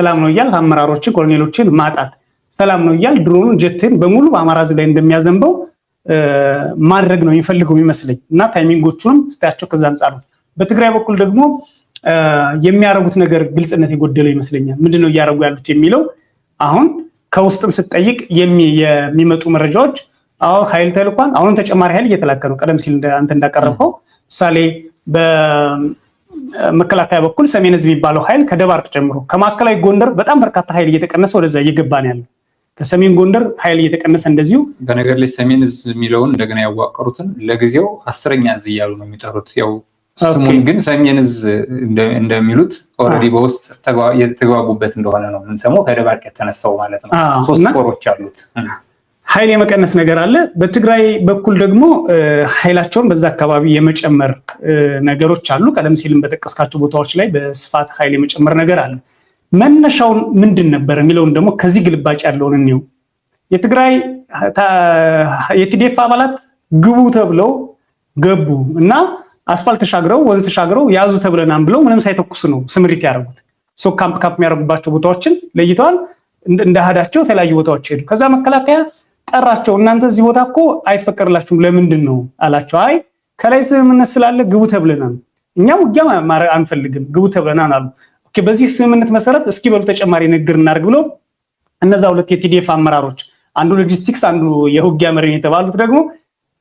ሰላም ነው ይያል አመራሮችን ኮሎኔሎችን ማጣት ሰላም ነው ይያል ድሮኑን ጀትን በሙሉ በአማራ ህዝብ ላይ እንደሚያዘንበው ማድረግ ነው የሚፈልገው የሚመስለኝ እና ታይሚንጎቹንም ስታያቸው ከዛ አንፃር ነው። በትግራይ በኩል ደግሞ የሚያረጉት ነገር ግልጽነት የጎደለው ይመስለኛል። ምንድነው ያረጉ ያሉት የሚለው አሁን ከውስጥም ስትጠይቅ የሚመጡ መረጃዎች ኃይል ተልኳን አሁን ተጨማሪ ኃይል እየተላከ ነው። ቀደም ሲል አንተ እንዳቀረብከው ምሳሌ በመከላከያ በኩል ሰሜን ህዝብ የሚባለው ኃይል ከደባርቅ ጀምሮ ከማዕከላዊ ጎንደር በጣም በርካታ ኃይል እየተቀነሰ ወደዛ እየገባ ነው ያለው። ከሰሜን ጎንደር ኃይል እየተቀነሰ እንደዚሁ በነገር ላይ ሰሜን ህዝብ የሚለውን እንደገና ያዋቀሩትን ለጊዜው 10ኛ እዝ እያሉ ነው የሚጠሩት። ያው ስሙን ግን ሰሜን ህዝብ እንደሚሉት ኦልሬዲ በውስጥ የተግባቡበት እንደሆነ ነው የምንሰማው። ከደባርቅ የተነሳው ማለት ነው። 3 ኮሮች አሉት። ኃይል የመቀነስ ነገር አለ። በትግራይ በኩል ደግሞ ኃይላቸውን በዛ አካባቢ የመጨመር ነገሮች አሉ። ቀደም ሲልም በተጠቀስካቸው ቦታዎች ላይ በስፋት ኃይል የመጨመር ነገር አለ። መነሻውን ምንድን ነበር የሚለውን ደግሞ ከዚህ ግልባጭ ያለውን እንየው። የትግራይ የቲዲኤፍ አባላት ግቡ ተብለው ገቡ እና አስፋልት ተሻግረው ወንዝ ተሻግረው ያዙ ተብለናል ብለው ምንም ሳይተኩስ ነው ስምሪት ያደረጉት። ካምፕ የሚያደርጉባቸው ቦታዎችን ለይተዋል። እንደሃዳቸው የተለያዩ ቦታዎች ሄዱ። ከዛ መከላከያ ጠራቸው። እናንተ እዚህ ቦታ እኮ አይፈቀድላችሁም ለምንድን ነው አላቸው። አይ ከላይ ስምምነት ስላለ ግቡ ተብለናል፣ እኛ ውጊያ ማድረግ አንፈልግም፣ ግቡ ተብለናል አሉ። ኦኬ በዚህ ስምምነት መሰረት እስኪ በሉ ተጨማሪ ንግግር እናድርግ ብለው እነዛ ሁለት የቲዲኤፍ አመራሮች አንዱ ሎጂስቲክስ አንዱ የውጊያ መሪ የተባሉት ደግሞ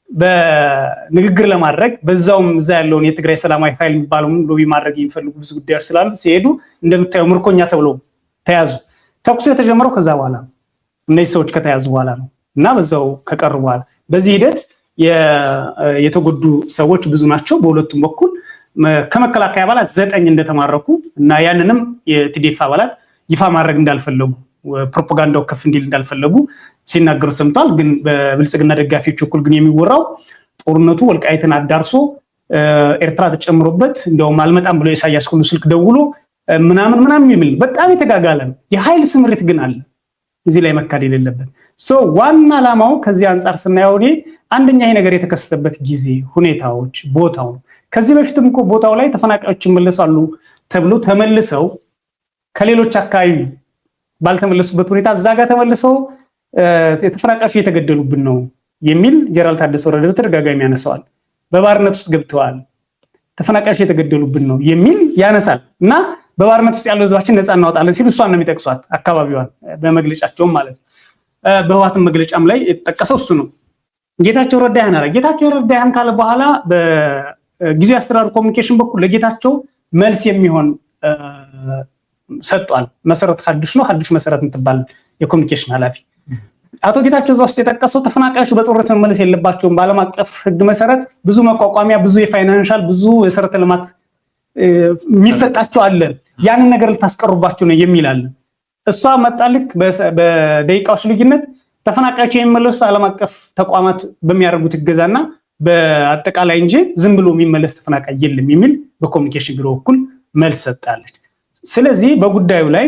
በንግግር ለማድረግ በዛውም እዛ ያለውን የትግራይ ሰላማዊ ኃይል የሚባለው ሎቢ ማድረግ የሚፈልጉ ብዙ ጉዳዮች ስላሉ ሲሄዱ እንደምታየው ምርኮኛ ተብለው ተያዙ። ተኩሱ የተጀመረው ከዛ በኋላ እነዚህ ሰዎች ከተያዙ በኋላ ነው እና በዛው ከቀሩ በኋላ በዚህ ሂደት የተጎዱ ሰዎች ብዙ ናቸው። በሁለቱም በኩል ከመከላከያ አባላት 9 እንደተማረኩ እና ያንንም የቲዲኤፍ አባላት ይፋ ማድረግ እንዳልፈለጉ ፕሮፓጋንዳው ከፍ እንዲል እንዳልፈለጉ ሲናገሩ ሰምቷል። ግን በብልጽግና ደጋፊዎች በኩል ግን የሚወራው ጦርነቱ ወልቃይትን አዳርሶ ኤርትራ ተጨምሮበት እንደውም አልመጣም ብሎ ኢሳያስ ሁሉ ስልክ ደውሎ ምናምን የሚል በጣም የተጋጋለ ነው። የኃይል ስምሪት ግን አለ እዚህ ላይ መካድ የሌለበት ዋና ዓላማው ከዚህ አንፃር ስናየው አንደኛ ይሄ ነገር የተከሰተበት ጊዜ ሁኔታዎች ቦታው ከዚህ በፊትም እኮ ቦታው ላይ ተፈናቃዮች ይመለሳሉ ተብሎ ተመልሰው ከሌሎች አካባቢ ባልተመለሱበት ሁኔታ እዛ ጋር ተመልሰው የተፈናቃዮች እየተገደሉብን ነው የሚል ጀነራል ታደሰ ወረደ በተደጋጋሚ ያነሳዋል። በባርነት ውስጥ ገብተዋል ተፈናቃዮች እየተገደሉብን ነው የሚል ያነሳል እና በባርነት ውስጥ ያለው ህዝባችን ነፃ እናወጣለን ሲሉ እሷን ነው የሚጠቅሷት አካባቢዋን በመግለጫቸውም ማለት ነው። በህወሓትም መግለጫም ላይ የተጠቀሰው እሱ ነው። ጌታቸው ረዳ ያን ካለ በኋላ በጊዜያዊ አስተዳደር ኮሙኒኬሽን በኩል ለጌታቸው መልስ የሚሆን ሰጥቷል። መሰረት ሐዲሽ ነው ሐዲሽ መሰረት የምትባል የኮሙኒኬሽን ኃላፊ አቶ ጌታቸው እዛ ውስጥ የጠቀሰው ተፈናቃዮች በጦርነት መመለስ የለባቸውም፣ በዓለም አቀፍ ህግ መሰረት ብዙ መቋቋሚያ ብዙ የፋይናንሻል ብዙ የሰረተ ልማት የሚሰጣቸው አለ፣ ያንን ነገር ልታስቀሩባቸው ነው የሚል አለ። እሷ መጣልክ በደቂቃዎች ልዩነት ተፈናቃዮች የሚመለሱ ዓለም አቀፍ ተቋማት በሚያደርጉት እገዛና በአጠቃላይ እንጂ ዝም ብሎ የሚመለስ ተፈናቃይ የለም የሚል በኮሙኒኬሽን ቢሮ በኩል መልስ ሰጣለች። ስለዚህ በጉዳዩ ላይ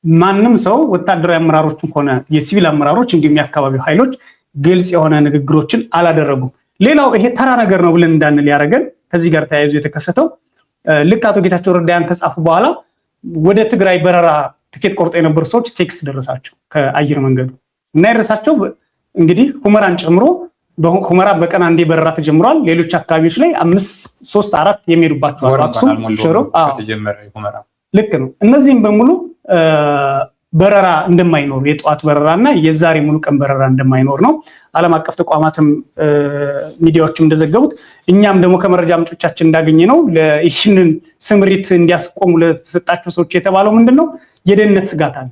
ማንም ሰው ወታደራዊ አመራሮችም ሆነ የሲቪል አመራሮች እንዲሁም የአካባቢው ኃይሎች ግልጽ የሆነ ንግግሮችን አላደረጉም። ሌላው ይሄ ተራ ነገር ነው ብለን እንዳንል ያደረገን ከዚህ ጋር ተያይዞ የተከሰተው ልክ አቶ ጌታቸው ረዳያን ከጻፉ በኋላ ወደ ትግራይ በረራ ትኬት ቆርጦ የነበሩ ሰዎች ቴክስት ደረሳቸው ከአየር መንገዱ እና የደረሳቸው እንግዲህ ሁመራን ጨምሮ በሁመራ በቀን አንዴ በረራ ተጀምሯል። ሌሎች አካባቢዎች ላይ 5 3 4 የሚሄዱባቸው አክሱም ሽሮ ተጀመረ ሁመራ ልክ ነው። እነዚህም በሙሉ በረራ እንደማይኖር የጧት በረራና የዛሬ ሙሉ ቀን በረራ እንደማይኖር ነው ዓለም አቀፍ ተቋማትም ሚዲያዎችም እንደዘገቡት እኛም ደግሞ ከመረጃ ምንጮቻችን እንዳገኘ ነው ለይህንን ስምሪት እንዲያስቆሙ ለተሰጣቸው ሰዎች የተባለው ምንድነው የደህንነት ስጋት አለ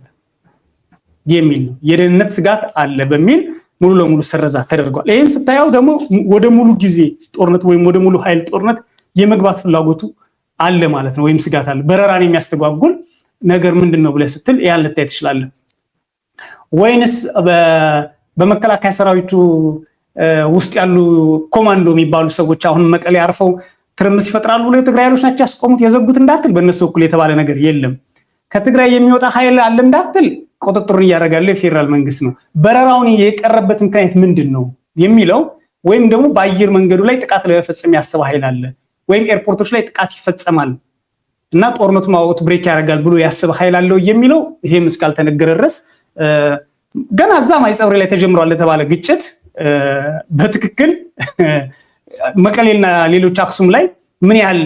የሚል ነው። የደህንነት ስጋት አለ በሚል ሙሉ ለሙሉ ሰረዛ ተደርጓል። ይሄን ስታየው ደግሞ ወደ ሙሉ ጊዜ ጦርነት ወይም ወደ ሙሉ ኃይል ጦርነት የመግባት ፍላጎቱ አለ ማለት ነው፣ ወይም ስጋት አለ። በረራን የሚያስተጓጉል ነገር ምንድነው ብለህ ስትል ያን ልታይ ትችላለህ። ወይንስ በመከላከያ ሰራዊቱ ውስጥ ያሉ ኮማንዶ የሚባሉ ሰዎች አሁን መቀሌ አርፈው ትርምስ ይፈጥራሉ ብለው የትግራይ ኃይሎች ናቸው ያስቆሙት የዘጉት እንዳትል በእነሱ በኩል የተባለ ነገር የለም። ከትግራይ የሚወጣ ኃይል አለ እንዳትል ቁጥጥሩን እያደረጋለ የፌደራል መንግስት ነው። በረራውን የቀረበት ምክንያት ምንድነው የሚለው ወይም ደግሞ በአየር መንገዱ ላይ ጥቃት ለመፈጸም ያሰበ ኃይል አለ ወይም ኤርፖርቶች ላይ ጥቃት ይፈጸማል እና ጦርነቱ ማውት ብሬክ ያደርጋል ብሎ ያስብ ኃይል አለው የሚለው ይሄም እስካልተነገረ ድረስ ገና እዛ ማይጸብሪ ላይ ተጀምሯል ለተባለ ግጭት በትክክል መቀሌና ሌሎች አክሱም ላይ ምን ያህል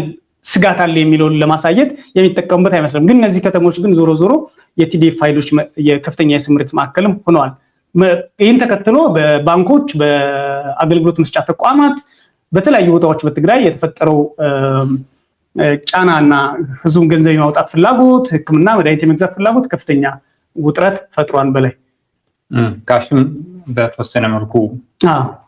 ስጋት አለ የሚለውን ለማሳየት የሚጠቀሙበት አይመስልም። ግን እነዚህ ከተሞች ግን ዞሮ ዞሮ የቲዲኤፍ ኃይሎች የከፍተኛ የስምሪት ማዕከልም ሆነዋል። ይህን ተከትሎ በባንኮች፣ በአገልግሎት መስጫ ተቋማት፣ በተለያዩ ቦታዎች በትግራይ የተፈጠረው ጫናና ህዝቡን ገንዘብ የማውጣት ፍላጎት፣ ሕክምና መድኃኒት የመግዛት ፍላጎት ከፍተኛ ውጥረት ፈጥሯን በላይ ካሽም በተወሰነ መልኩ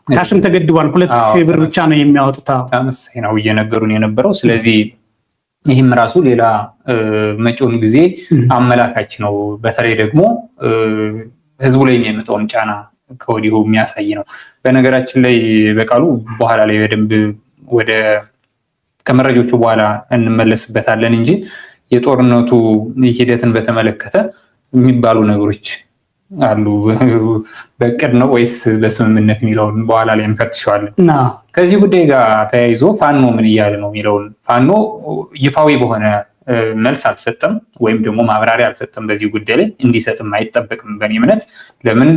ካሽም ተገድቧል። 2000 ብር ብቻ ነው የሚያወጡት። ተመሳሳይ ነው እየነገሩን የነበረው። ስለዚህ ይህም ራሱ ሌላ መጪውን ጊዜ አመላካች ነው። በተለይ ደግሞ ህዝቡ ላይ የሚያመጣውን ጫና ከወዲሁ የሚያሳይ ነው። በነገራችን ላይ በቃሉ በኋላ ላይ በደንብ ወደ ከመረጃዎቹ በኋላ እንመለስበታለን እንጂ የጦርነቱ ሂደትን በተመለከተ የሚባሉ ነገሮች አሉ። በእቅድ ነው ወይስ በስምምነት የሚለውን በኋላ ላይ እንፈትሸዋለን። ከዚህ ጉዳይ ጋር ተያይዞ ፋኖ ምን እያለ ነው የሚለውን ፋኖ ይፋዊ በሆነ መልስ አልሰጠም፣ ወይም ደግሞ ማብራሪያ አልሰጠም። በዚህ ጉዳይ ላይ እንዲሰጥም አይጠበቅም በእኔ እምነት። ለምን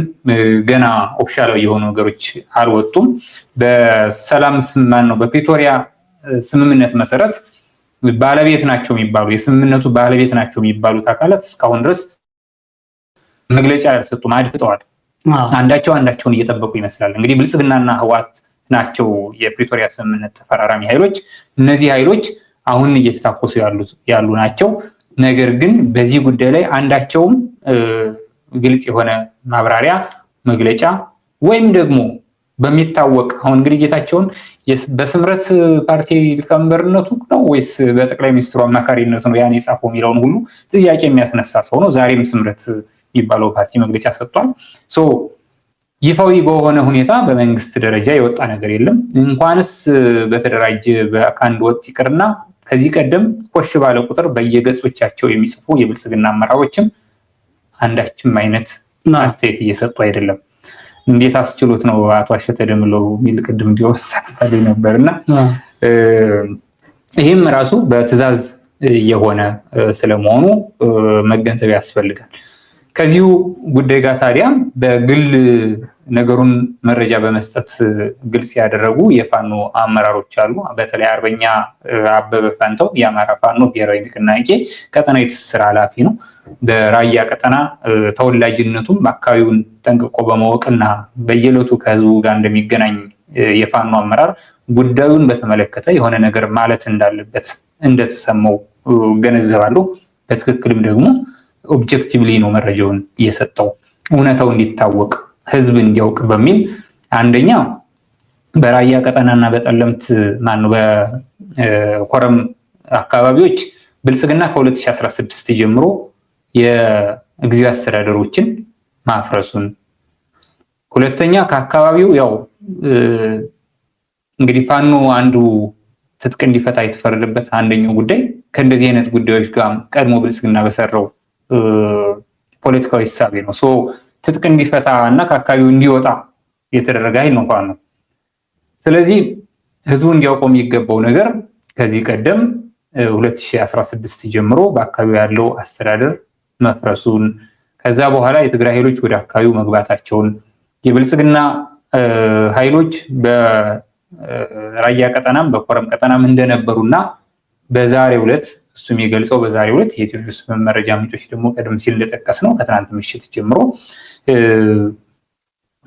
ገና ኦፊሻላዊ የሆኑ ነገሮች አልወጡም። በሰላም ስምማን ነው በፕሪቶሪያ ስምምነት መሰረት ባለቤት ናቸው የሚባሉ የስምምነቱ ባለቤት ናቸው የሚባሉት አካላት እስካሁን ድረስ መግለጫ ያልሰጡም፣ አድፍጠዋል። አንዳቸውን እየጠበቁ ይመስላል። እንግዲህ ብልጽግናና ህወሓት ናቸው የፕሪቶሪያ ስምምነት ተፈራራሚ ኃይሎች። እነዚህ ኃይሎች አሁን እየተታኮሱ ያሉ ናቸው። ነገር ግን በዚህ ጉዳይ ላይ አንዳቸውም ግልጽ የሆነ ማብራሪያ መግለጫ ወይም ደግሞ በሚታወቅ አሁን እንግዲህ ጌታቸውን በስምረት ፓርቲ ሊቀመንበርነቱ ነው ወይስ በጠቅላይ ሚኒስትሩ አማካሪነቱ ነው ያን የጻፈው የሚለውን ሁሉ ጥያቄ የሚያስነሳ ሰው ነው። ዛሬም ስምረት የሚባለው ፓርቲ መግለጫ ሰጥቷል። ይፋዊ በሆነ ሁኔታ በመንግስት ደረጃ የወጣ ነገር የለም። እንኳንስ በተደራጀ በአንድ ወጥ ይቅርና ከዚህ ቀደም ኮሽ ባለ ቁጥር በየገጾቻቸው የሚጽፉ የብልጽግና አመራሮችም አንዳችም አይነት አስተያየት እየሰጡ አይደለም። እንዴት አስችሎት ነው አቶ አሸተ ደምለው የሚል ቅድም ዲዮሳፋሊ ነበርና ይህም ራሱ በትዕዛዝ የሆነ ስለመሆኑ መገንዘብ ያስፈልጋል። ከዚሁ ጉዳይ ጋር ታዲያ በግል ነገሩን መረጃ በመስጠት ግልጽ ያደረጉ የፋኖ አመራሮች አሉ። በተለይ አርበኛ አበበ ፋንታው የአማራ ፋኖ ብሔራዊ ንቅናቄ ቀጠናዊ ትስስር ኃላፊ ነው። በራያ ቀጠና ተወላጅነቱም አካባቢውን ጠንቅቆ በማወቅና በየዕለቱ ከህዝቡ ጋር እንደሚገናኝ የፋኖ አመራር ጉዳዩን በተመለከተ የሆነ ነገር ማለት እንዳለበት እንደተሰማው ገነዘባለሁ። በትክክልም ደግሞ ኦብጀክቲቭሊ ነው መረጃውን እየሰጠው እውነታው እንዲታወቅ ህዝብ እንዲያውቅ በሚል አንደኛ በራያ ቀጠናና በጠለምት በኮረም አካባቢዎች ብልጽግና ከ2016 ጀምሮ የጊዜያዊ አስተዳደሮችን ማፍረሱን፣ ሁለተኛ ከአካባቢው ያው እንግዲህ ፋኖ አንዱ ትጥቅ እንዲፈታ የተፈረደበት አንደኛው ጉዳይ ከእንደዚህ አይነት ጉዳዮች ጋር ቀድሞ ብልጽግና በሰራው ፖለቲካዊ ሂሳቤ ነው። ትጥቅ እንዲፈታ እና ከአካባቢው እንዲወጣ የተደረገ ኃይል ነው ፋኖ። ስለዚህ ህዝቡ እንዲያውቀው የሚገባው ነገር ከዚህ ቀደም 2016 ጀምሮ በአካባቢው ያለው አስተዳደር መፍረሱን፣ ከዛ በኋላ የትግራይ ኃይሎች ወደ አካባቢው መግባታቸውን፣ የብልጽግና ኃይሎች በራያ ቀጠናም በኮረም ቀጠናም እንደነበሩና በዛሬው ዕለት እሱ የሚገልጸው በዛሬው ዕለት የኢትዮኒውስ መረጃ ምንጮች ደግሞ ቀደም ሲል እንደጠቀስ ነው ከትናንት ምሽት ጀምሮ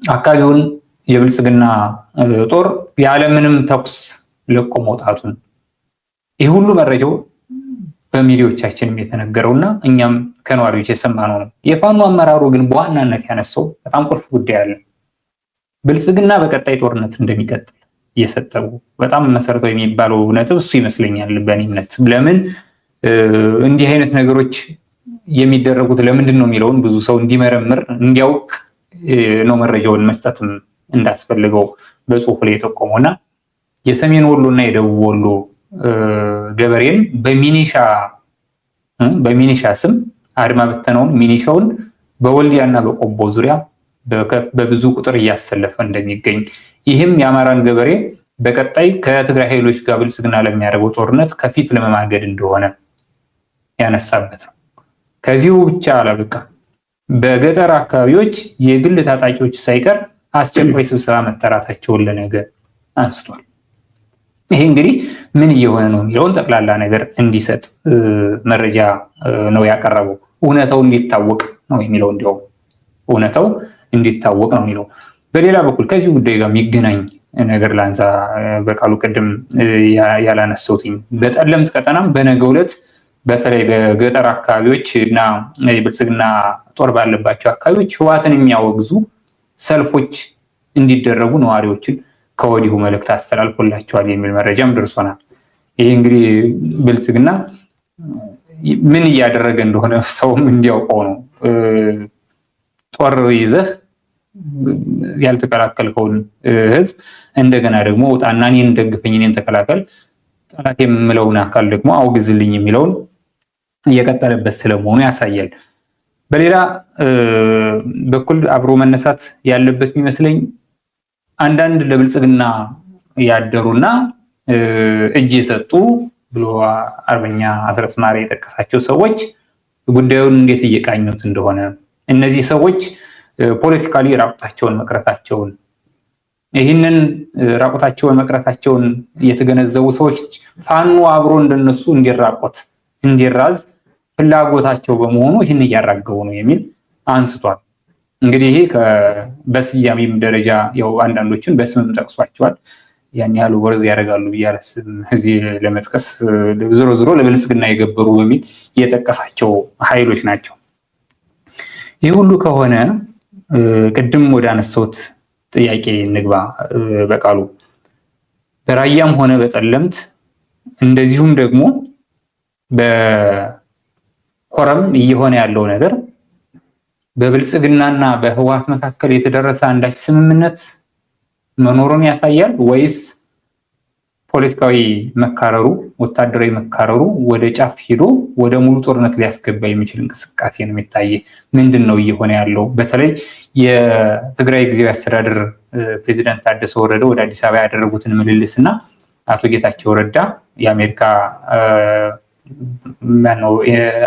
አካባቢውን የብልጽግና ጦር ያለምንም ተኩስ ለቆ መውጣቱን ይህ ሁሉ መረጃው በሚዲያዎቻችንም የተነገረውና እኛም ከነዋሪዎች የሰማነው ነው። የፋኖ አመራሩ ግን በዋናነት ያነሳው በጣም ቁልፍ ጉዳይ አለ። ብልጽግና በቀጣይ ጦርነት እንደሚቀጥል እየሰጠው በጣም መሰረታዊ የሚባለው ነጥብ እሱ ይመስለኛል በእኔ እምነት። ለምን እንዲህ አይነት ነገሮች የሚደረጉት ለምንድን ነው የሚለውን ብዙ ሰው እንዲመረምር እንዲያውቅ ነው መረጃውን መስጠትም እንዳስፈልገው በጽሁፍ ላይ የጠቆመውና የሰሜን ወሎና የደቡብ ወሎ ገበሬን በሚኒሻ ስም አድማ በተናውን ሚኒሻውን በወልዲያና በቆቦ ዙሪያ በብዙ ቁጥር እያሰለፈ እንደሚገኝ ይህም የአማራን ገበሬ በቀጣይ ከትግራይ ኃይሎች ጋር ብልጽግና ለሚያደርገው ጦርነት ከፊት ለመማገድ እንደሆነ ያነሳበት ነው። ከዚሁ ብቻ አላበቃም። በገጠር አካባቢዎች የግል ታጣቂዎች ሳይቀር አስቸኳይ ስብሰባ መጠራታቸውን ለነገ አንስቷል። ይሄ እንግዲህ ምን እየሆነ ነው የሚለውን ጠቅላላ ነገር እንዲሰጥ መረጃ ነው ያቀረበው። እውነታው እንዲታወቅ ነው የሚለው፣ እንዲያው እውነታው እንዲታወቅ ነው የሚለው። በሌላ በኩል ከዚህ ጉዳይ ጋር የሚገናኝ ነገር ላንሳ። በቃሉ ቅድም ያላነሳሁት በጠለምት ቀጠናም በነገው ዕለት በተለይ በገጠር አካባቢዎች እና የብልጽግና ጦር ባለባቸው አካባቢዎች ህወሓትን የሚያወግዙ ሰልፎች እንዲደረጉ ነዋሪዎችን ከወዲሁ መልእክት አስተላልፎላቸዋል የሚል መረጃም ደርሶናል። ይሄ እንግዲህ ብልጽግና ምን እያደረገ እንደሆነ ሰውም እንዲያውቀው ነው። ጦር ይዘህ ያልተከላከልከውን ህዝብ እንደገና ደግሞ ውጣና እኔን ደግፈኝ፣ እኔን ተከላከል፣ ጠላት የምለውን አካል ደግሞ አውግዝልኝ የሚለውን እየቀጠለበት ስለመሆኑ ያሳያል። በሌላ በኩል አብሮ መነሳት ያለበት የሚመስለኝ አንዳንድ ለብልጽግና ያደሩና እጅ የሰጡ ብሎ አርበኛ አስረስ ማረ የጠቀሳቸው ሰዎች ጉዳዩን እንዴት እየቃኙት እንደሆነ፣ እነዚህ ሰዎች ፖለቲካሊ ራቁታቸውን መቅረታቸውን፣ ይህንን ራቁታቸውን መቅረታቸውን የተገነዘቡ ሰዎች ፋኖ አብሮ እንደነሱ እንዲራቆት እንዲራዝ ፍላጎታቸው በመሆኑ ይህን እያራገቡ ነው የሚል አንስቷል። እንግዲህ ይሄ በስያሜም ደረጃ ያው አንዳንዶችን በስምም ጠቅሷቸዋል። ያን ያህል ወርዝ ያደርጋሉ ብዬ አላስብም እዚህ ለመጥቀስ። ዝሮ ዝሮ ለብልጽግና የገበሩ በሚል የጠቀሳቸው ኃይሎች ናቸው። ይህ ሁሉ ከሆነ ቅድም ወደ አነሳሁት ጥያቄ እንግባ። በቃሉ በራያም ሆነ በጠለምት እንደዚሁም ደግሞ በኮረም እየሆነ ያለው ነገር በብልጽግናና በህወሓት መካከል የተደረሰ አንዳች ስምምነት መኖሩን ያሳያል ወይስ ፖለቲካዊ መካረሩ፣ ወታደራዊ መካረሩ ወደ ጫፍ ሄዶ ወደ ሙሉ ጦርነት ሊያስገባ የሚችል እንቅስቃሴ ነው የሚታይ? ምንድን ነው እየሆነ ያለው? በተለይ የትግራይ ጊዜያዊ አስተዳደር ፕሬዚዳንት ታደሰ ወረደ ወደ አዲስ አበባ ያደረጉትን ምልልስና አቶ ጌታቸው ረዳ የአሜሪካ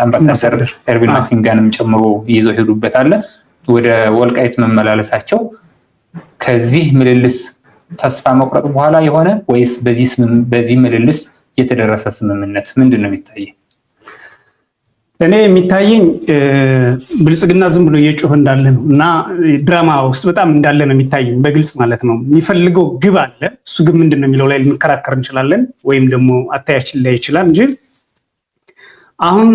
አምባሳደር ኤርቪን ማሲንጋንም ጨምሮ ይዘው ሄዱበታል። ወደ ወልቃይት መመላለሳቸው ከዚህ ምልልስ ተስፋ መቁረጥ በኋላ የሆነ ወይስ በዚህ ምልልስ የተደረሰ ስምምነት ምንድን ነው የሚታየው? እኔ የሚታየኝ ብልጽግና ዝም ብሎ እየጮህ እንዳለ ነው እና ድራማ ውስጥ በጣም እንዳለ ነው የሚታየኝ፣ በግልጽ ማለት ነው። የሚፈልገው ግብ አለ። እሱ ግን ምንድን ነው የሚለው ላይ ልንከራከር እንችላለን፣ ወይም ደግሞ አታያችን ላይ ይችላል እንጂ አሁን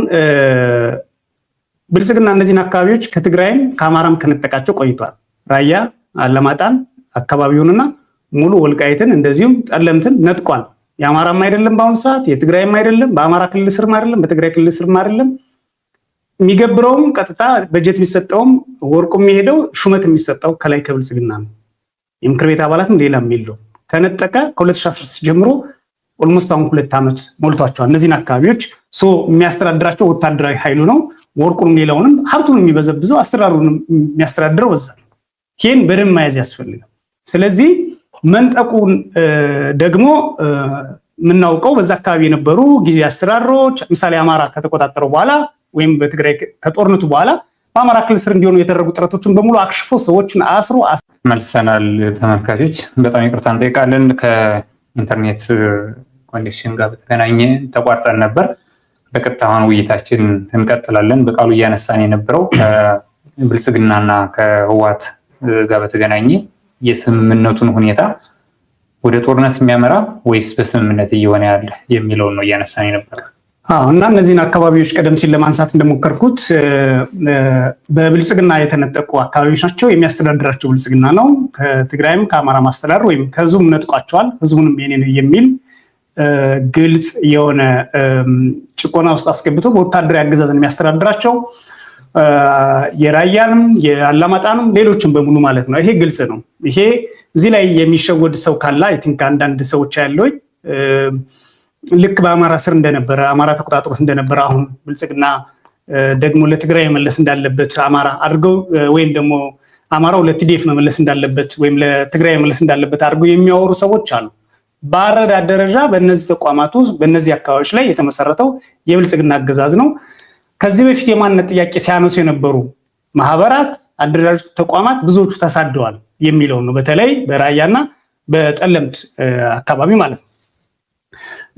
ብልጽግና እነዚህን አካባቢዎች ከትግራይም ከአማራም ከነጠቃቸው ቆይቷል። ራያ አላማጣን አካባቢውንና ሙሉ ወልቃይትን እንደዚሁም ጠለምትን ነጥቋል። የአማራም አይደለም በአሁኑ ሰዓት፣ የትግራይም አይደለም፣ በአማራ ክልል ስርም አይደለም፣ በትግራይ ክልል ስርም አይደለም። የሚገብረውም ቀጥታ በጀት የሚሰጠውም ወርቁ የሚሄደው ሹመት የሚሰጠው ከላይ ከብልጽግና ነው። የምክር ቤት አባላትም ሌላም የለው። ከነጠቀ ከ2016 ጀምሮ ኦልሞስት አሁን 2 ዓመት ሞልቷቸዋል። እነዚህን አካባቢዎች የሚያስተዳድራቸው ወታደራዊ ኃይሉ ነው። ወርቁንም ሌላውንም ሀብቱን የሚበዘብዘው አስተዳደሩንም የሚያስተዳድረው በዛ ነው። ይህን በደንብ መያዝ ያስፈልጋል። ስለዚህ መንጠቁን ደግሞ የምናውቀው በዛ አካባቢ የነበሩ ጊዜ አስተዳደሮች ምሳሌ አማራ ከተቆጣጠረው በኋላ ወይም በትግራይ ከጦርነቱ በኋላ በአማራ ክልል ስር እንዲሆኑ የተደረጉ ጥረቶችን በሙሉ አክሽፎ ሰዎችን አስሮ መልሰናል። ተመልካቾች በጣም ይቅርታ እንጠይቃለን። ከኢንተርኔት ኮኔክሽን ጋር በተገናኘ ተቋርጠን ነበር። በቀጥታ አሁን ውይይታችን እንቀጥላለን። በቃሉ እያነሳን የነበረው ከብልጽግናና ከህወሓት ጋር በተገናኘ የስምምነቱን ሁኔታ ወደ ጦርነት የሚያመራ ወይስ በስምምነት እየሆነ ያለ የሚለውን ነው እያነሳን የነበረው። እና እነዚህን አካባቢዎች ቀደም ሲል ለማንሳት እንደሞከርኩት በብልጽግና የተነጠቁ አካባቢዎች ናቸው። የሚያስተዳድራቸው ብልጽግና ነው። ከትግራይም ከአማራ ማስተዳደር ወይም ከህዝቡም ነጥቋቸዋል። ህዝቡንም የኔ ነው የሚል ግልጽ የሆነ ጭቆና ውስጥ አስገብቶ በወታደራዊ አገዛዝን የሚያስተዳድራቸው የራያንም የአላማጣንም ሌሎችን በሙሉ ማለት ነው። ይሄ ግልጽ ነው። ይሄ እዚህ ላይ የሚሸወድ ሰው ካለ አይ ቲንክ አንዳንድ ሰዎች ያለው ልክ በአማራ ስር እንደነበረ አማራ ተቆጣጥሮት እንደነበረ አሁን ብልጽግና ደግሞ ለትግራይ መመለስ እንዳለበት አማራ አድርገው ወይም ደግሞ አማራው ለቲዲኤፍ መመለስ እንዳለበት ወይም ለትግራይ መመለስ እንዳለበት አድርገው የሚያወሩ ሰዎች አሉ። በአረዳድ ደረጃ በእነዚህ ተቋማቱ በእነዚህ አካባቢዎች ላይ የተመሰረተው የብልጽግና አገዛዝ ነው። ከዚህ በፊት የማንነት ጥያቄ ሲያነሱ የነበሩ ማህበራት፣ አደረጃጀት ተቋማት ብዙዎቹ ተሳደዋል የሚለው ነው። በተለይ በራያና በጠለምት አካባቢ ማለት ነው።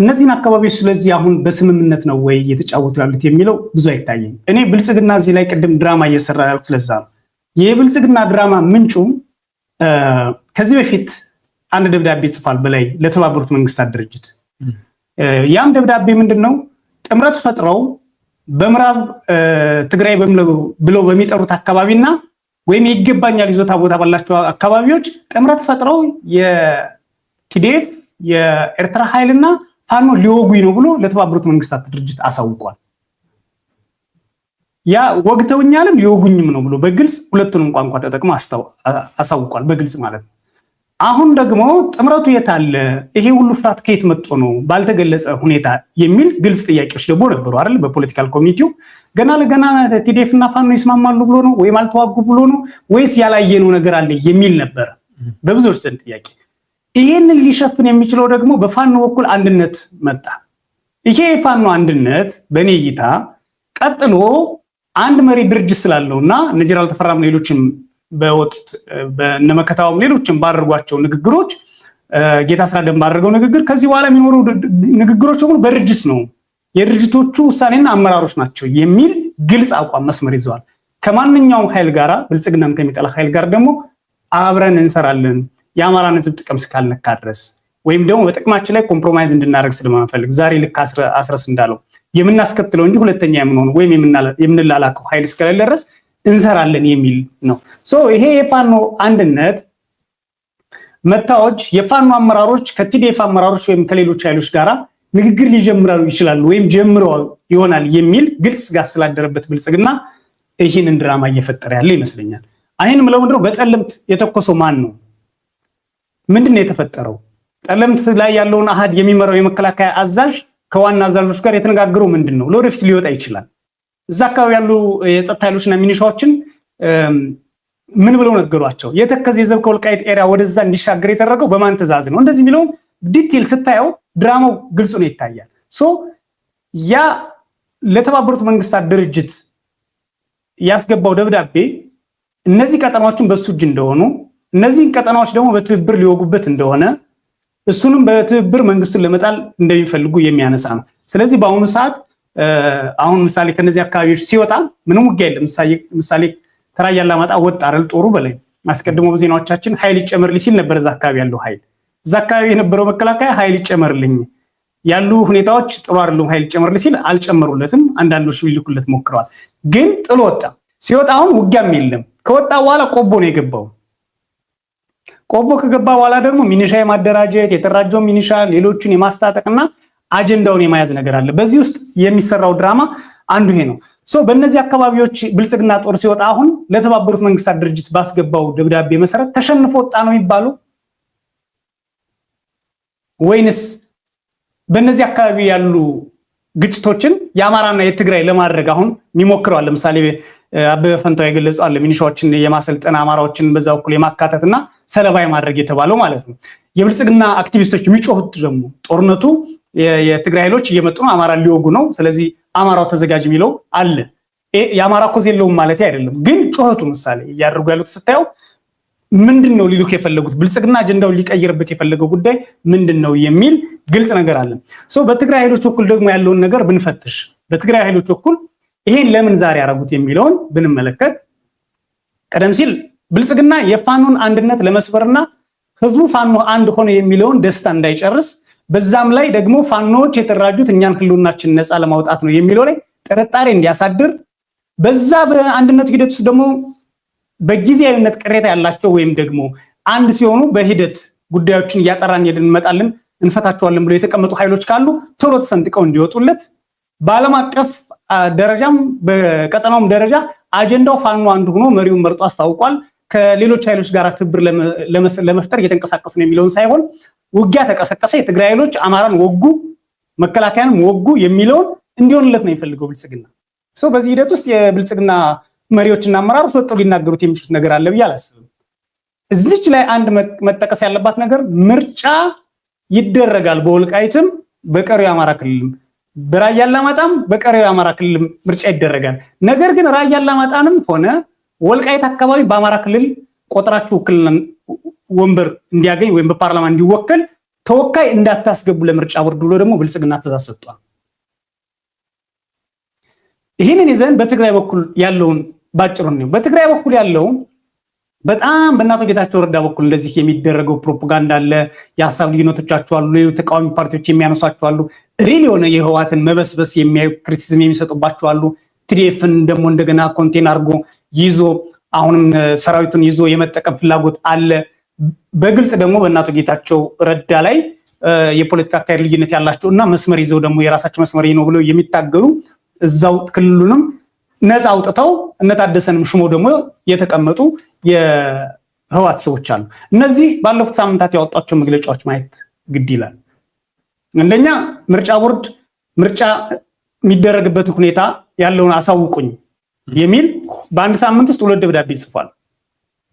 እነዚህን አካባቢዎች ስለዚህ አሁን በስምምነት ነው ወይ እየተጫወቱ ያሉት የሚለው ብዙ አይታየኝ። እኔ ብልጽግና እዚህ ላይ ቅድም ድራማ እየሰራ ያሉት ለዛ ነው። የብልጽግና ድራማ ምንጩ ከዚህ በፊት አንድ ደብዳቤ ጽፏል በላይ ለተባበሩት መንግስታት ድርጅት። ያም ደብዳቤ ምንድነው ጥምረት ፈጥረው በምዕራብ ትግራይ ብለው በሚጠሩት አካባቢና ወይም ይገባኛል ይዞታ ቦታ ባላቸው አካባቢዎች ጥምረት ፈጥረው የቲዲኤፍ የኤርትራ ኃይልና ፋኖ ሊወጉኝ ነው ብሎ ለተባበሩት መንግስታት ድርጅት አሳውቋል። ያ ወግተውኛልም ሊወጉኝም ነው ብሎ በግልጽ ሁለቱንም ቋንቋ ተጠቅሞ አሳውቋል፣ በግልጽ ማለት ነው። አሁን ደግሞ ጥምረቱ የታለ? ይሄ ሁሉ ፍርሃት ከየት መጥቶ ነው ባልተገለጸ ሁኔታ የሚል ግልጽ ጥያቄዎች ደግሞ ነበሩ አይደል? በፖለቲካል ኮሚቴው ገና ለገና ቲዲኤፍ እና ፋኖ ይስማማሉ ብሎ ነው ወይም አልተዋጉ ብሎ ነው ወይስ ያላየነው ነገር አለ የሚል ነበር በብዙዎች ዘንድ ጥያቄ። ይሄንን ሊሸፍን የሚችለው ደግሞ በፋኖ በኩል አንድነት መጣ። ይሄ የፋኖ አንድነት በኔ እይታ ቀጥሎ አንድ መሪ ድርጅት ስላለውና ጀነራል ተፈራም ሌሎችም በወጡት በነመከታውም ሌሎችም ባደረጓቸው ንግግሮች ጌታ አስራደም ባደረገው ንግግር ከዚህ በኋላ የሚኖሩ ንግግሮች ሁሉ በድርጅት ነው የድርጅቶቹ ውሳኔና አመራሮች ናቸው የሚል ግልጽ አቋም መስመር ይዘዋል። ከማንኛውም ኃይል ጋራ ብልጽግናን ከሚጠላ ኃይል ጋር ደግሞ አብረን እንሰራለን የአማራን ሕዝብ ጥቅም እስካልነካ ድረስ ወይም ደግሞ በጥቅማችን ላይ ኮምፕሮማይዝ እንድናደርግ ስለማንፈልግ ዛሬ ልክ አስረስ እንዳለው የምናስከትለው እንጂ ሁለተኛ የምንሆነው ወይም የምንላላከው ኃይል እስከሌለ ድረስ እንሰራለን የሚል ነው። ይሄ የፋኖ አንድነት መታወጅ የፋኖ አመራሮች ከቲዲኤፍ አመራሮች ወይም ከሌሎች ኃይሎች ጋራ ንግግር ሊጀምራሉ ይችላሉ ወይም ጀምረው ይሆናል የሚል ግልጽ ጋር ስላደረበት ብልጽግና ይህንን ድራማ እየፈጠረ ያለ ይመስለኛል። አይን ምለው ምንድነው በጠለምት የተኮሰው ማን ነው? ምንድነው የተፈጠረው? ጠለምት ላይ ያለውን አሃድ የሚመራው የመከላከያ አዛዥ ከዋና አዛዦች ጋር የተነጋገረው ምንድነው? ለወደፊት ሊወጣ ይችላል። እዛ አካባቢ ያሉ የጸጥታ ኃይሎችና ሚኒሻዎችን ምን ብለው ነገሯቸው? የተከዜ ዘብ ከወልቃይት ኤሪያ ወደዛ እንዲሻገር የተደረገው በማን ትዕዛዝ ነው? እንደዚህ የሚለው ዲቴል ስታየው ድራማው ግልጽ ነው ይታያል። ያ ለተባበሩት መንግስታት ድርጅት ያስገባው ደብዳቤ እነዚህ ቀጠናዎችን በሱ እጅ እንደሆኑ እነዚህ ቀጠናዎች ደግሞ በትብብር ሊወጉበት እንደሆነ እሱንም በትብብር መንግስቱን ለመጣል እንደሚፈልጉ የሚያነሳ ነው። ስለዚህ በአሁኑ ሰዓት አሁን ምሳሌ ከነዚህ አካባቢዎች ሲወጣ ምንም ውጊያ የለም። ምሳሌ ከራያ አላማጣ ወጣ አይደል? ጦሩ በላይ አስቀድሞ በዜናዎቻችን ኃይል ይጨመርልኝ ሲል ነበር። እዛ አካባቢ ያለው ኃይል እዛ አካባቢ የነበረው መከላከያ ኃይል ይጨመርልኝ ያሉ ሁኔታዎች ጥሩ አይደሉም ኃይል ይጨመርልኝ ሲል አልጨመሩለትም። አንዳንዶች ሊልኩለት ሞክረዋል፣ ግን ጥሎ ወጣ። ሲወጣ አሁን ውጊያም የለም። ከወጣ በኋላ ቆቦ ነው የገባው። ቆቦ ከገባ በኋላ ደግሞ ሚኒሻ የማደራጀት የተደራጀው ሚኒሻ ሌሎችን የማስታጠቅና አጀንዳውን የማያዝ ነገር አለ። በዚህ ውስጥ የሚሰራው ድራማ አንዱ ይሄ ነው። በእነዚህ አካባቢዎች ብልጽግና ጦር ሲወጣ አሁን ለተባበሩት መንግስታት ድርጅት ባስገባው ደብዳቤ መሰረት ተሸንፎ ወጣ ነው የሚባለው ወይንስ በእነዚህ አካባቢ ያሉ ግጭቶችን የአማራና የትግራይ ለማድረግ አሁን የሚሞክረዋል? ለምሳሌ አበበ ፈንታው የገለጸው አለ ሚኒሻዎችን የማሰልጠን አማራዎችን በዛ በኩል የማካተትና ሰለባ ማድረግ የተባለው ማለት ነው። የብልጽግና አክቲቪስቶች የሚጮሁት ደግሞ ጦርነቱ የትግራይ ኃይሎች እየመጡ ነው፣ አማራ ሊወጉ ነው፣ ስለዚህ አማራው ተዘጋጅ የሚለው አለ። የአማራ ኮዝ የለውም ማለት አይደለም፣ ግን ጮኸቱ ምሳሌ እያደረጉ ያሉት ስታየው ምንድነው ሊሉክ የፈለጉት? ብልጽግና አጀንዳውን ሊቀይርበት የፈለገው ጉዳይ ምንድነው የሚል ግልጽ ነገር አለ። በትግራይ ኃይሎች በኩል ደግሞ ያለውን ነገር ብንፈትሽ በትግራይ ኃይሎች በኩል ይሄን ለምን ዛሬ ያደረጉት የሚለውን ብንመለከት ቀደም ሲል ብልጽግና የፋኖን አንድነት ለመስበርና ህዝቡ ፋኖ አንድ ሆነ የሚለውን ደስታ እንዳይጨርስ በዛም ላይ ደግሞ ፋኖዎች የተደራጁት እኛን ህልውናችን ነፃ ለማውጣት ነው የሚለው ላይ ጥርጣሬ እንዲያሳድር በዛ በአንድነቱ ሂደት ውስጥ ደግሞ በጊዜያዊነት ቅሬታ ያላቸው ወይም ደግሞ አንድ ሲሆኑ በሂደት ጉዳዮችን እያጠራን እንመጣለን እንፈታቸዋለን ብለው የተቀመጡ ኃይሎች ካሉ ቶሎ ተሰንጥቀው እንዲወጡለት በዓለም አቀፍ ደረጃም በቀጠናውም ደረጃ አጀንዳው ፋኖ አንድ ሆኖ መሪውን መርጦ አስታውቋል። ከሌሎች ኃይሎች ጋር ትብብር ለመፍጠር እየተንቀሳቀሱ ነው የሚለውን ሳይሆን ውጊያ ተቀሰቀሰ፣ የትግራይ ኃይሎች አማራን ወጉ፣ መከላከያንም ወጉ የሚለውን እንዲሆንለት ነው የሚፈልገው ብልጽግና። በዚህ ሂደት ውስጥ የብልጽግና መሪዎችና አመራሮች ወጥተው ሊናገሩት የሚችሉት ነገር አለ ብዬ አላስብም። እዚች ላይ አንድ መጠቀስ ያለባት ነገር ምርጫ ይደረጋል። በወልቃይትም በቀሪው የአማራ ክልልም በራያ አላማጣም በቀሪው የአማራ ክልል ምርጫ ይደረጋል። ነገር ግን ራያ አላማጣንም ሆነ ወልቃይት አካባቢ በአማራ ክልል ቆጥራችሁ ውክልና ወንበር እንዲያገኝ ወይም በፓርላማ እንዲወከል ተወካይ እንዳታስገቡ ለምርጫ ቦርድ ብሎ ደግሞ ብልጽግና ትእዛዝ ሰጥቷል። ይህንን ይዘን በትግራይ በኩል ያለውን ባጭሩ ነው። በትግራይ በኩል ያለው በጣም በእናቶ ጌታቸው ረዳ በኩል እንደዚህ የሚደረገው ፕሮፓጋንዳ አለ። የሀሳብ ልዩነቶቻቸው አሉ። ሌሎች ተቃዋሚ ፓርቲዎች የሚያነሷቸው አሉ። ሪል የሆነ የህወሓትን መበስበስ የሚያዩ ክሪቲሲዝም የሚሰጡባቸው አሉ። ቲዲኤፍን ደግሞ እንደገና ኮንቴን አድርጎ ይዞ አሁንም ሰራዊቱን ይዞ የመጠቀም ፍላጎት አለ። በግልጽ ደግሞ በእናቶ ጌታቸው ረዳ ላይ የፖለቲካ አካሄድ ልዩነት ያላቸው እና መስመር ይዘው ደግሞ የራሳቸው መስመር ነው ብለው የሚታገሉ እዛው ክልሉንም ነፃ አውጥተው እነታደሰንም ሽሞ ደግሞ የተቀመጡ የህወሓት ሰዎች አሉ። እነዚህ ባለፉት ሳምንታት ያወጣቸው መግለጫዎች ማየት ግድ ይላል። አንደኛ ምርጫ ቦርድ ምርጫ የሚደረግበት ሁኔታ ያለውን አሳውቁኝ የሚል በአንድ ሳምንት ውስጥ 2 ደብዳቤ ጽፏል።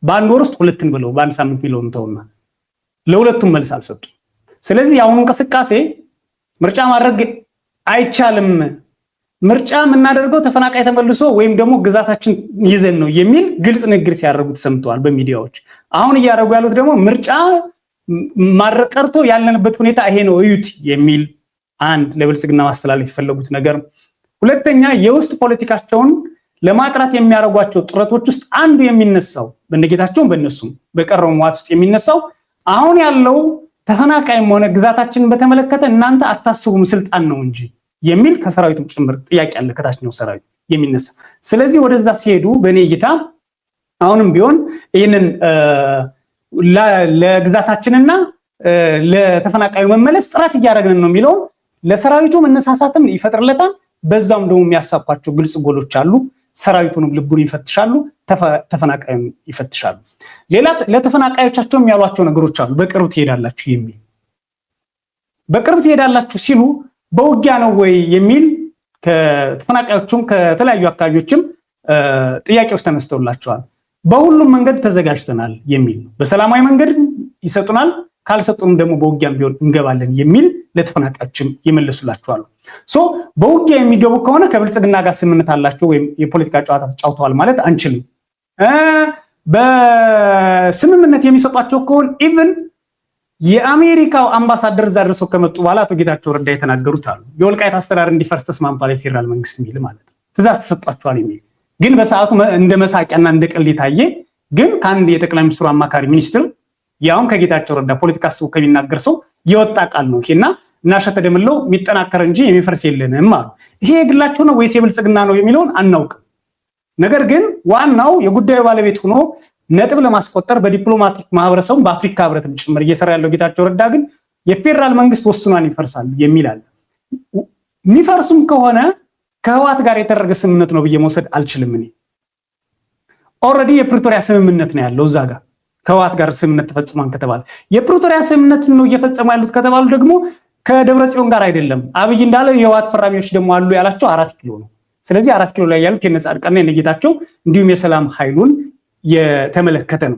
በአንድ ወር ውስጥ 2 ብለው በአንድ ሳምንት ሚለውን ተውና ለሁለቱም መልስ አልሰጡም። ስለዚህ የአሁኑ እንቅስቃሴ ምርጫ ማድረግ አይቻልም፣ ምርጫ የምናደርገው ተፈናቃይ ተመልሶ ወይም ደግሞ ግዛታችን ይዘን ነው የሚል ግልጽ ንግግር ሲያደርጉ ተሰምተዋል በሚዲያዎች። አሁን እያደረጉ ያሉት ደግሞ ምርጫ ማድረግ ቀርቶ ያለንበት ሁኔታ ይሄ ነው እዩት የሚል አንድ ለብልጽግና ማስተላለፍ የፈለጉት ነገር። ሁለተኛ የውስጥ ፖለቲካቸውን ለማጥራት የሚያደርጓቸው ጥረቶች ውስጥ አንዱ የሚነሳው በነጌታቸውም በእነሱም በቀረው መዋት ውስጥ የሚነሳው አሁን ያለው ተፈናቃይም ሆነ ግዛታችንን በተመለከተ እናንተ አታስቡም ስልጣን ነው እንጂ የሚል ከሰራዊቱም ጭምር ጥያቄ አለ ከታችኛው ሰራዊት የሚነሳ። ስለዚህ ወደዛ ሲሄዱ በእኔ እይታ አሁንም ቢሆን ይህንን ለግዛታችንና ለተፈናቃዩ መመለስ ጥረት እያደረግን ነው የሚለው ለሰራዊቱ መነሳሳትም ይፈጥርለታል። በዛም ደግሞ የሚያሳኳቸው ግልጽ ጎሎች አሉ። ሰራዊቱንም ልቡን ይፈትሻሉ፣ ተፈናቃዩን ይፈትሻሉ። ሌላ ለተፈናቃዮቻቸውም ያሏቸው ነገሮች አሉ። በቅርብ ትሄዳላችሁ የሚል በቅርብ ትሄዳላችሁ ሲሉ በውጊያ ነው ወይ የሚል ከተፈናቃዮቹም ከተለያዩ አካባቢዎችም ጥያቄዎች ተነስተውላቸዋል። በሁሉም መንገድ ተዘጋጅተናል የሚል ነው። በሰላማዊ መንገድ ይሰጡናል፣ ካልሰጡንም ደግሞ በውጊያም ቢሆን እንገባለን የሚል ለተፈናቃዮችም ይመልሱላቸዋል። በውጊያ የሚገቡ ከሆነ ከብልጽግና ጋር ስምምነት አላቸው ወይም የፖለቲካ ጨዋታ ተጫውተዋል ማለት አንችልም። በስምምነት የሚሰጧቸው ከሆነ ኢቭን የአሜሪካው አምባሳደር እዛ ደርሰው ከመጡ በኋላ አቶ ጌታቸው ረዳ የተናገሩት አሉ። የወልቃይት አስተዳደር እንዲፈርስ ተስማምቷል የፌዴራል መንግስት የሚል ማለት ነው። ትእዛዝ ተሰጧቸዋል የሚል ግን በሰዓቱ እንደ መሳቂያና እንደ ቀልድ የታየ ግን ከአንድ የጠቅላይ ሚኒስትሩ አማካሪ ሚኒስትር ያውም ከጌታቸው ረዳ ፖለቲካ አስቡ ከሚናገር ሰው የወጣ ቃል ነው ይሄና እናሸተ ደምለው የሚጠናከር እንጂ የሚፈርስ የለንም አሉ። ይሄ የግላቸው ነው ወይስ የብልጽግና ነው የሚለውን አናውቅም። ነገር ግን ዋናው የጉዳዩ ባለቤት ሆኖ ነጥብ ለማስቆጠር በዲፕሎማቲክ ማህበረሰቡ በአፍሪካ ህብረትም ጭምር እየሰራ ያለው ጌታቸው ረዳ ግን የፌዴራል መንግስት ወስኗን ይፈርሳል የሚል አለ። የሚፈርሱም ከሆነ ከህወሓት ጋር የተደረገ ስምምነት ነው ብዬ መውሰድ አልችልም። እኔ ኦልሬዲ የፕሪቶሪያ ስምምነት ነው ያለው እዛ ጋር ከህወሓት ጋር ስምምነት ተፈጽሟል ከተባለ የፕሪቶሪያ ስምምነት ነው እየፈጸሙ ያሉት ከተባሉ ደግሞ ከደብረ ጽዮን ጋር አይደለም። አብይ እንዳለው የህወሓት ፈራሚዎች ደግሞ አሉ ያላቸው 4 ኪሎ ነው። ስለዚህ 4 ኪሎ ላይ ያሉት የነጻድቃና የነጌታቸው እንዲሁም የሰላም ኃይሉን የተመለከተ ነው።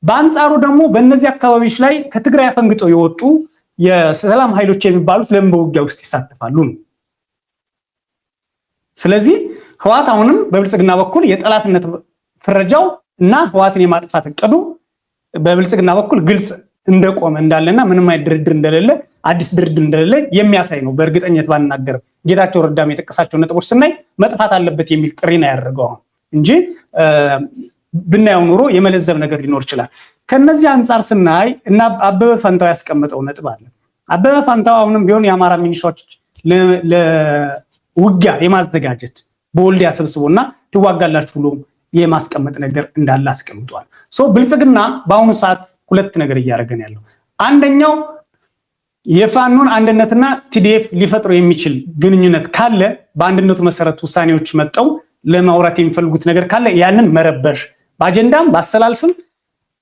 በአንጻሩ ደግሞ በእነዚህ አካባቢዎች ላይ ከትግራይ አፈንግጠው የወጡ የሰላም ኃይሎች የሚባሉት ለምን በውጊያ ውስጥ ይሳተፋሉ ነው። ስለዚህ ህወሓት አሁንም በብልጽግና በኩል የጠላትነት ፍረጃው እና ህወሓትን የማጥፋት እቅዱ በብልጽግና በኩል ግልጽ እንደቆመ እንዳለና ምንም አይነት ድርድር እንደሌለ አዲስ ድርድር እንደሌለ የሚያሳይ ነው። በእርግጠኝነት ባንናገርም ጌታቸው ረዳም የጠቀሳቸው ነጥቦች ስናይ መጥፋት አለበት የሚል ጥሪ ነው ያደረገው እንጂ ብናየው ኑሮ የመለዘብ ነገር ሊኖር ይችላል። ከነዚህ አንጻር ስናይ እና አበበ ፈንታው ያስቀመጠው ነጥብ አለ። አበበ ፈንታው አሁንም ቢሆን የአማራ ሚኒሻዎች ለውጊያ የማዘጋጀት በወልዲያ ሰብስቦና ትዋጋላችሁ ብሎ የማስቀመጥ ነገር እንዳለ አስቀምጧል። ብልጽግና በአሁኑ ሰዓት 2 ነገር እያደረገን ያለው አንደኛው የፋኖን አንድነትና ቲዲኤፍ ሊፈጥሩ የሚችል ግንኙነት ካለ በአንድነቱ መሰረት ውሳኔዎች መጠው ለማውራት የሚፈልጉት ነገር ካለ ያንን መረበሽ በአጀንዳም ባሰላልፍም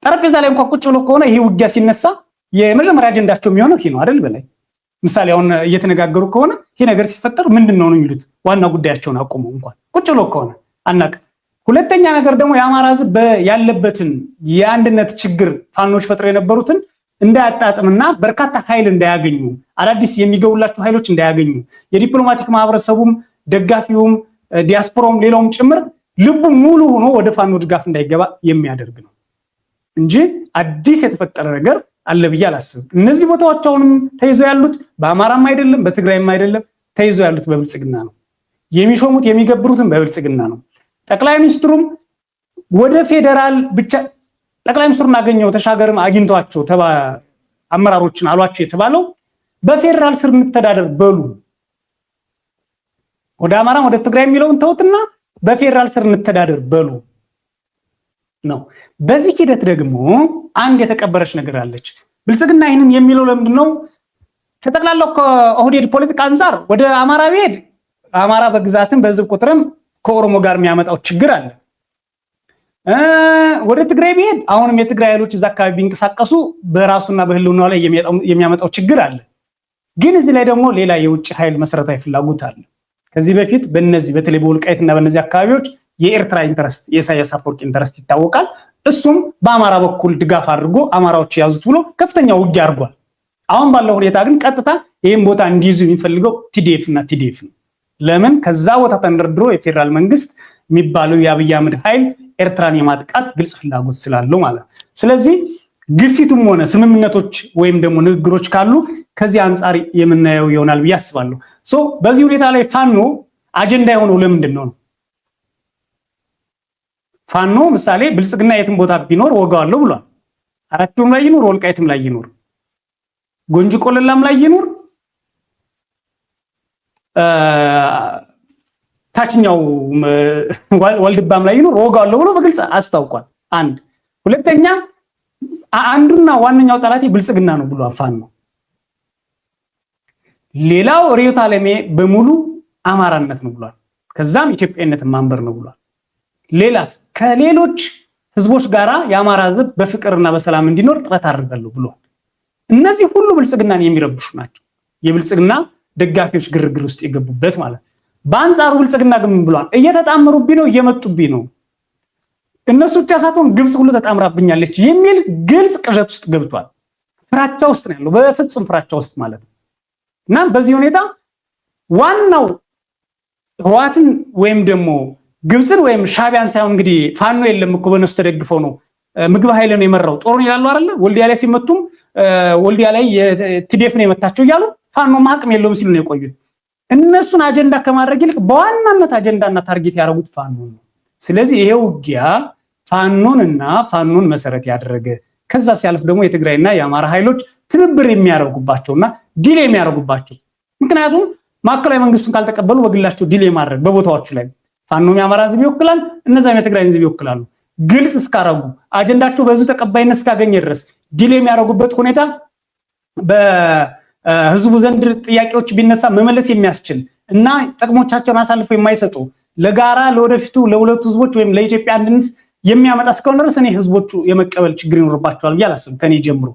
ጠረጴዛ ላይ እንኳን ቁጭ ብሎ ከሆነ ይሄ ውጊያ ሲነሳ የመጀመሪያ አጀንዳቸው የሚሆነው ይሄ ነው አይደል? በላይ ምሳሌ አሁን እየተነጋገሩ ከሆነ ይሄ ነገር ሲፈጠር ምንድነው ነው የሚሉት ዋና ጉዳያቸውን አቆመው እንኳን ቁጭ ብሎ ከሆነ አናውቅም። ሁለተኛ ነገር ደግሞ የአማራ ሕዝብ ያለበትን የአንድነት ችግር ፋኖች ፈጥረው የነበሩትን እንዳያጣጥምና በርካታ ኃይል እንዳያገኙ አዳዲስ የሚገቡላቸው ኃይሎች እንዳያገኙ የዲፕሎማቲክ ማህበረሰቡም ደጋፊውም ዲያስፖራውም ሌላውም ጭምር ልቡ ሙሉ ሆኖ ወደ ፋኖ ድጋፍ እንዳይገባ የሚያደርግ ነው እንጂ አዲስ የተፈጠረ ነገር አለ ብዬ አላስብም። እነዚህ ቦታዎች አሁንም ተይዘው ያሉት በአማራም አይደለም በትግራይም አይደለም፣ ተይዘው ያሉት በብልጽግና ነው። የሚሾሙት የሚገብሩትን በብልጽግና ነው። ጠቅላይ ሚኒስትሩም ወደ ፌደራል ብቻ ጠቅላይ ሚኒስትሩን አገኘው ተሻገርም አግኝቷቸው አመራሮችን አሏቸው የተባለው በፌደራል ስር እንተዳደር በሉ፣ ወደ አማራ ወደ ትግራይ የሚለውን ተውትና በፌደራል ስር እንተዳደር በሉ ነው። በዚህ ሂደት ደግሞ አንድ የተቀበረች ነገር አለች። ብልጽግና ይህንን የሚለው ለምንድነው? ተጠቅላላው ከኦህዴድ ፖለቲካ አንፃር ወደ አማራ ቢሄድ አማራ በግዛትም በህዝብ ቁጥርም ከኦሮሞ ጋር የሚያመጣው ችግር አለ። ወደ ትግራይ ቢሄድ አሁንም የትግራይ ኃይሎች እዛ አካባቢ ቢንቀሳቀሱ በራሱና በህልውናው ላይ የሚያመጣው ችግር አለ። ግን እዚህ ላይ ደግሞ ሌላ የውጭ ኃይል መሰረታዊ ፍላጎት አለ። ከዚህ በፊት በእነዚህ በተለይ በወልቃይትና በእነዚህ አካባቢዎች የኤርትራ ኢንተረስት የኢሳያስ አፈወርቂ ኢንተረስት ይታወቃል። እሱም በአማራ በኩል ድጋፍ አድርጎ አማራዎች ያዙት ብሎ ከፍተኛ ውጊያ አድርጓል። አሁን ባለው ሁኔታ ግን ቀጥታ ይህን ቦታ እንዲይዙ የሚፈልገው ቲዲኤፍ እና ቲዲኤፍ ነው። ለምን? ከዛ ቦታ ተንደርድሮ የፌደራል መንግስት የሚባለው የአብይ አህመድ ኃይል ኤርትራን የማጥቃት ግልጽ ፍላጎት ስላለው ማለት ነው። ስለዚህ ግፊቱም ሆነ ስምምነቶች ወይም ደግሞ ንግግሮች ካሉ ከዚህ አንጻር የምናየው ይሆናል ብዬ አስባለሁ። በዚህ ሁኔታ ላይ ፋኖ አጀንዳ የሆነው ለምንድን ነው? ፋኖ ምሳሌ ብልጽግና የትም ቦታ ቢኖር ወጋዋለሁ ብሏል። አራቱም ላይ ይኖር፣ ወልቃይትም ላይ ይኖር፣ ጎንጂ ቆለላም ላይ ይኖር፣ ታችኛው ወልድባም ላይ ይኖር ወጋዋለሁ ብሎ በግልጽ አስታውቋል። አንድ ሁለተኛ አንዱና ዋነኛው ጠላቴ ብልጽግና ነው ብሏል ፋኖ። ሌላው ርዕዮተ ዓለሜ በሙሉ አማራነት ነው ብሏል። ከዛም ኢትዮጵያዊነትን ማንበር ነው ብሏል። ሌላስ ከሌሎች ህዝቦች ጋራ የአማራ ህዝብ በፍቅርና በሰላም እንዲኖር ጥረት አድርጋለሁ ብሏል። እነዚህ ሁሉ ብልጽግናን የሚረብሹ ናቸው። የብልጽግና ደጋፊዎች ግርግር ውስጥ የገቡበት ማለት ነው። በአንጻሩ ብልጽግና ግን ብሏል፣ እየተጣመሩብኝ ነው፣ እየመጡብኝ ነው፣ እነሱ ብቻ ሳትሆን ግብጽ ሁሉ ተጣምራብኛለች የሚል ግልጽ ቅዠት ውስጥ ገብቷል። ፍራቻ ውስጥ ነው ያለው፣ በፍጹም ፍራቻ ውስጥ ማለት ነው። እና በዚህ ሁኔታ ዋናው ህዋትን ወይም ደግሞ ግብጽን ወይም ሻቢያን ሳይሆን እንግዲህ ፋኖ የለም እኮ በነሱ ተደግፈው ነው ምግብ ኃይልን የመራው ጦሩን ይላሉ አይደለ? ወልዲያ ላይ ሲመቱም ወልዲያ ላይ ቲዲኤፍ ነው የመታቸው እያሉ ፋኖ ማቅም የለውም ሲሉ ነው የቆዩት። እነሱን አጀንዳ ከማድረግ ይልቅ በዋናነት አጀንዳና ታርጌት ያደረጉት ፋኖ ነው። ስለዚህ ይሄ ውጊያ ፋኖንና ፋኖን መሰረት ያደረገ ከዛ ሲያልፍ ደግሞ የትግራይና የአማራ ኃይሎች ትብብር የሚያደርጉባቸውና ዲሌ የሚያደርጉባቸው፣ ምክንያቱም ማዕከላዊ መንግስቱን ካልተቀበሉ በግላቸው ዲሌ ማድረግ በቦታዎቹ ላይ ፋኖም የአማራ ህዝብ ይወክላል፣ እነዛም የትግራይ ህዝብ ይወክላሉ። ግልጽ እስካረጉ አጀንዳቸው በህዝብ ተቀባይነት እስካገኘ ድረስ ዲሌ የሚያደርጉበት ሁኔታ በህዝቡ ዘንድ ጥያቄዎች ቢነሳ መመለስ የሚያስችል እና ጥቅሞቻቸውን አሳልፈው የማይሰጡ ለጋራ ለወደፊቱ ለሁለቱ ህዝቦች ወይም ለኢትዮጵያ አንድነት የሚያመጣ እስከሆነ ድረስ እኔ ህዝቦቹ የመቀበል ችግር ይኖርባቸዋል ብዬ አላስብም። ከኔ ጀምሮ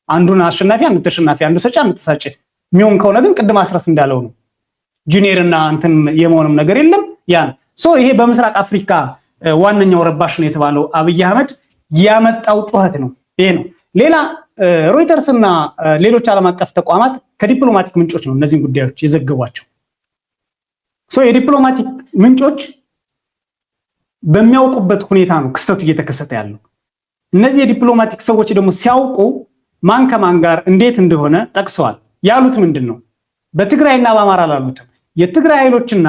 አንዱን አሸናፊ አንዱ ተሸናፊ አንዱ ሰጪ አንዱ ተሳጪ የሚሆን ከሆነ ግን ቅድም አስረስ እንዳለው ነው ጁኒየር እና እንትን የመሆንም ነገር የለም። ያን ይሄ በምስራቅ አፍሪካ ዋነኛው ረባሽ ነው የተባለው አብይ አህመድ ያመጣው ጩኸት ነው። ይሄ ነው። ሌላ ሮይተርስ እና ሌሎች ዓለም አቀፍ ተቋማት ከዲፕሎማቲክ ምንጮች ነው እነዚህን ጉዳዮች የዘገቧቸው። የዲፕሎማቲክ ምንጮች በሚያውቁበት ሁኔታ ነው ክስተቱ እየተከሰተ ያለው። እነዚህ የዲፕሎማቲክ ሰዎች ደግሞ ሲያውቁ ማን ከማን ጋር እንዴት እንደሆነ ጠቅሰዋል። ያሉት ምንድነው? በትግራይና በአማራ ላሉት የትግራይ ኃይሎችና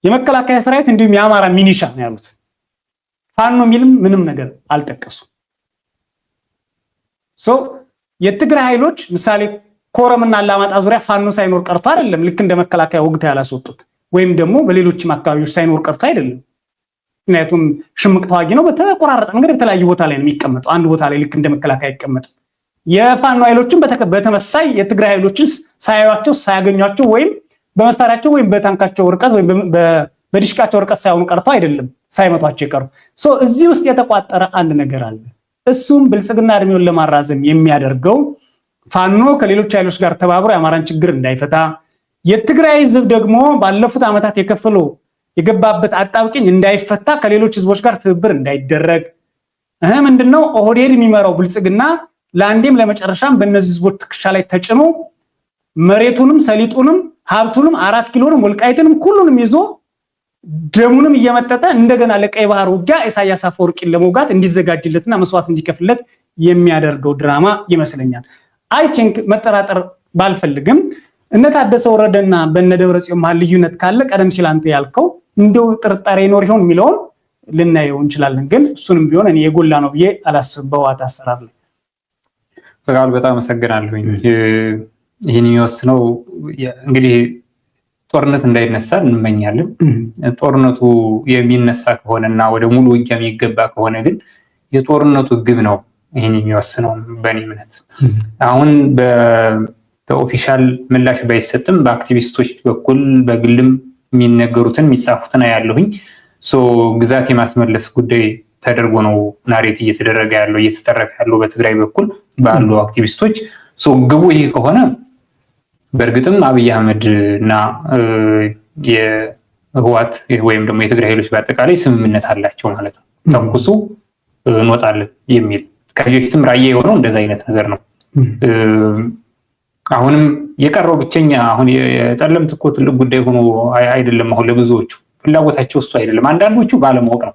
የመከላከያ ሰራዊት እንዲሁም የአማራ ሚኒሻ ነው ያሉት። ፋኖ የሚልም ምንም ነገር አልጠቀሱ። የትግራይ ኃይሎች ምሳሌ ኮረምና አላማጣ ዙሪያ ፋኖ ሳይኖር ቀርቶ አይደለም፣ ልክ እንደ መከላከያ ወግታ ያላስወጡት ወይም ደግሞ በሌሎችም አካባቢዎች ሳይኖር ቀርቶ አይደለም። ምክንያቱም ሽምቅ ተዋጊ ነው፣ በተቆራረጠ መንገድ በተለያዩ ቦታ ላይ ነው የሚቀመጠው። አንድ ቦታ ላይ ልክ እንደ መከላከያ ይቀመጥ። የፋኖ ኃይሎችን በተመሳሳይ የትግራይ ኃይሎችን ሳያዩአቸው ሳያገኟቸው ወይም በመሳሪያቸው ወይም በታንካቸው ርቀት ወይም በዲሽቃቸው ርቀት ሳይሆኑ ቀርቶ አይደለም ሳይመቷቸው ይቀሩ። እዚህ ውስጥ የተቋጠረ አንድ ነገር አለ። እሱም ብልጽግና እድሜውን ለማራዘም የሚያደርገው ፋኖ ከሌሎች ኃይሎች ጋር ተባብሮ የአማራን ችግር እንዳይፈታ፣ የትግራይ ህዝብ ደግሞ ባለፉት ዓመታት የገባበት አጣብቂኝ እንዳይፈታ ከሌሎች ህዝቦች ጋር ትብብር እንዳይደረግ ምንድነው ኦህዴድ የሚመራው ብልጽግና ለአንዴም ለመጨረሻም በእነዚህ ህዝቦች ትከሻ ላይ ተጭኖ መሬቱንም ሰሊጡንም ሀብቱንም 4 ኪሎንም ወልቃይትንም ሁሉንም ይዞ ደሙንም እየመጠጠ እንደገና ለቀይ ባህር ውጊያ ኢሳያስ አፈወርቂን ለመውጋት እንዲዘጋጅለትና መስዋዕት እንዲከፍለት የሚያደርገው ድራማ ይመስለኛል። አይ ቲንክ መጠራጠር ባልፈልግም እነ ታደሰ ወረደና በእነ ደብረጽዮን መሃል ልዩነት ካለ ቀደም ሲል አንተ ያልከው እንደው ጥርጣሬ ይኖር ይሆን የሚለውን ልናየው እንችላለን። ግን እሱንም ቢሆን እኔ የጎላ ነው ብዬ አላስብም። በዋት አሰራር ላይ በጣም አመሰግናለሁኝ። ይህን የሚወስነው እንግዲህ ጦርነት እንዳይነሳ እንመኛለን። ጦርነቱ የሚነሳ ከሆነና ወደ ሙሉ ውጊያ የሚገባ ከሆነ ግን የጦርነቱ ግብ ነው ይህን የሚወስነው በእኔ እምነት። አሁን በኦፊሻል ምላሽ ባይሰጥም በአክቲቪስቶች በኩል በግልም የሚነገሩትን የሚጻፉትን ያለሁኝ ግዛት የማስመለስ ጉዳይ ተደርጎ ነው ናሬት እየተደረገ ያለው እየተተረከ ያለው በትግራይ በኩል ባሉ አክቲቪስቶች። ግቡ ይሄ ከሆነ በእርግጥም አብይ አህመድ እና የህወሓት ወይም ደግሞ የትግራይ ኃይሎች በአጠቃላይ ስምምነት አላቸው ማለት ነው። ተኩሱ እንወጣለን የሚል ከዚህ በፊትም ራዕይ የሆነው እንደዛ አይነት ነገር ነው። አሁንም የቀረው ብቸኛ አሁን የጠለምት እኮ ትልቅ ጉዳይ ሆኖ አይደለም። አሁን ለብዙዎቹ ፍላጎታቸው እሱ አይደለም። አንዳንዶቹ ባለማወቅ ነው።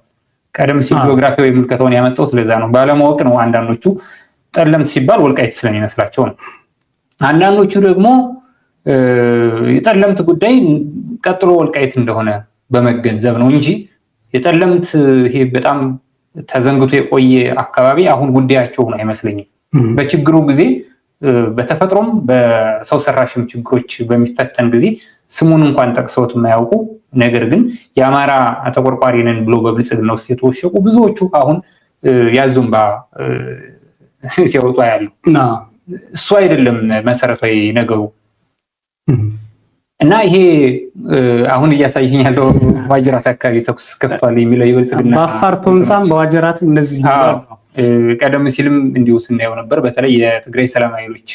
ቀደም ሲል ጂኦግራፊያዊ ምልከታውን ያመጣሁት ለዛ ነው። ባለማወቅ ነው። አንዳንዶቹ ጠለምት ሲባል ወልቃይት ስለሚመስላቸው ነው። አንዳንዶቹ ደግሞ የጠለምት ጉዳይ ቀጥሎ ወልቃይት እንደሆነ በመገንዘብ ነው እንጂ የጠለምት ይሄ በጣም ተዘንግቶ የቆየ አካባቢ አሁን ጉዳያቸው ነው አይመስለኝም። በችግሩ ጊዜ በተፈጥሮም በሰው ሰራሽም ችግሮች በሚፈተን ጊዜ ስሙን እንኳን ጠቅሰውት የማያውቁ ነገር ግን የአማራ ተቆርቋሪ ነን ብሎ በብልጽግና ውስጥ የተወሸቁ ብዙዎቹ አሁን ያዙምባ ሲያወጡ ያለው እሱ አይደለም መሰረታዊ ነገሩ። እና ይሄ አሁን እያሳየኝ ያለው ዋጅራት አካባቢ ተኩስ ከፍቷል የሚለው ይብልጽግና በአፋር ቶንሳም በዋጅራትም እንደዚህ ቀደም ሲልም እንዲሁ ስናየው ነበር። በተለይ የትግራይ ሰላም ኃይሎች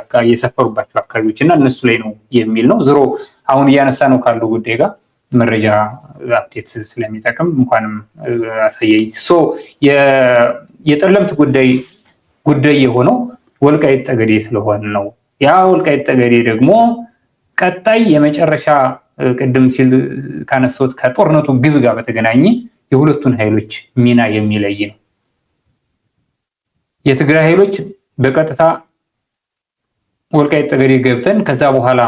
አካባቢ የሰፈሩባቸው አካባቢዎች እና እነሱ ላይ ነው የሚል ነው። ዞሮ አሁን እያነሳ ነው ካለው ጉዳይ ጋር መረጃ አፕዴት ስለሚጠቅም እንኳንም አሳየኝ። የጠለምት ጉዳይ የሆነው ወልቃይት ጠገዴ ስለሆነ ነው። ያ ወልቃይት ጠገዴ ደግሞ ቀጣይ የመጨረሻ ቅድም ሲል ካነሳሁት ከጦርነቱ ግብ ጋር በተገናኘ የሁለቱን ኃይሎች ሚና የሚለይ ነው። የትግራይ ኃይሎች በቀጥታ ወልቃይት ጠገዴ ገብተን ከዛ በኋላ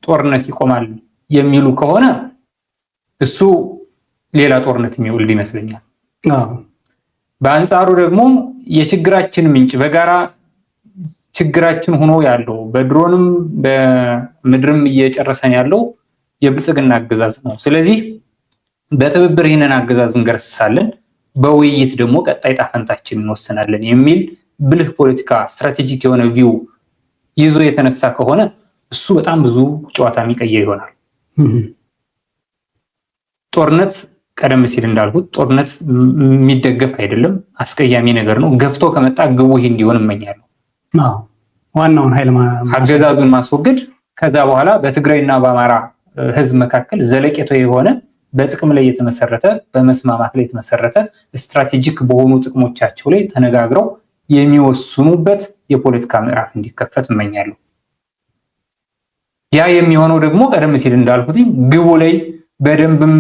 ጦርነት ይቆማል የሚሉ ከሆነ እሱ ሌላ ጦርነት የሚወልድ ይመስለኛል። በአንጻሩ ደግሞ የችግራችን ምንጭ በጋራ ችግራችን ሆኖ ያለው በድሮንም በምድርም እየጨረሰን ያለው የብልጽግና አገዛዝ ነው። ስለዚህ በትብብር ይህንን አገዛዝ እንገረስሳለን፣ በውይይት ደግሞ ቀጣይ ጣፈንታችን እንወስናለን የሚል ብልህ ፖለቲካ ስትራቴጂክ የሆነ ቪው ይዞ የተነሳ ከሆነ እሱ በጣም ብዙ ጨዋታ የሚቀየር ይሆናል። ጦርነት ቀደም ሲል እንዳልኩት ጦርነት የሚደገፍ አይደለም፣ አስቀያሚ ነገር ነው። ገፍቶ ከመጣ ግቡ ይህ እንዲሆን እመኛለሁ። ዋናውን ኃይል አገዛዙን ማስወገድ፣ ከዛ በኋላ በትግራይና በአማራ ህዝብ መካከል ዘለቄታዊ የሆነ በጥቅም ላይ የተመሰረተ በመስማማት ላይ የተመሰረተ ስትራቴጂክ በሆኑ ጥቅሞቻቸው ላይ ተነጋግረው የሚወስኑበት የፖለቲካ ምዕራፍ እንዲከፈት እመኛለሁ። ያ የሚሆነው ደግሞ ቀደም ሲል እንዳልኩት ግቡ ላይ በደንብም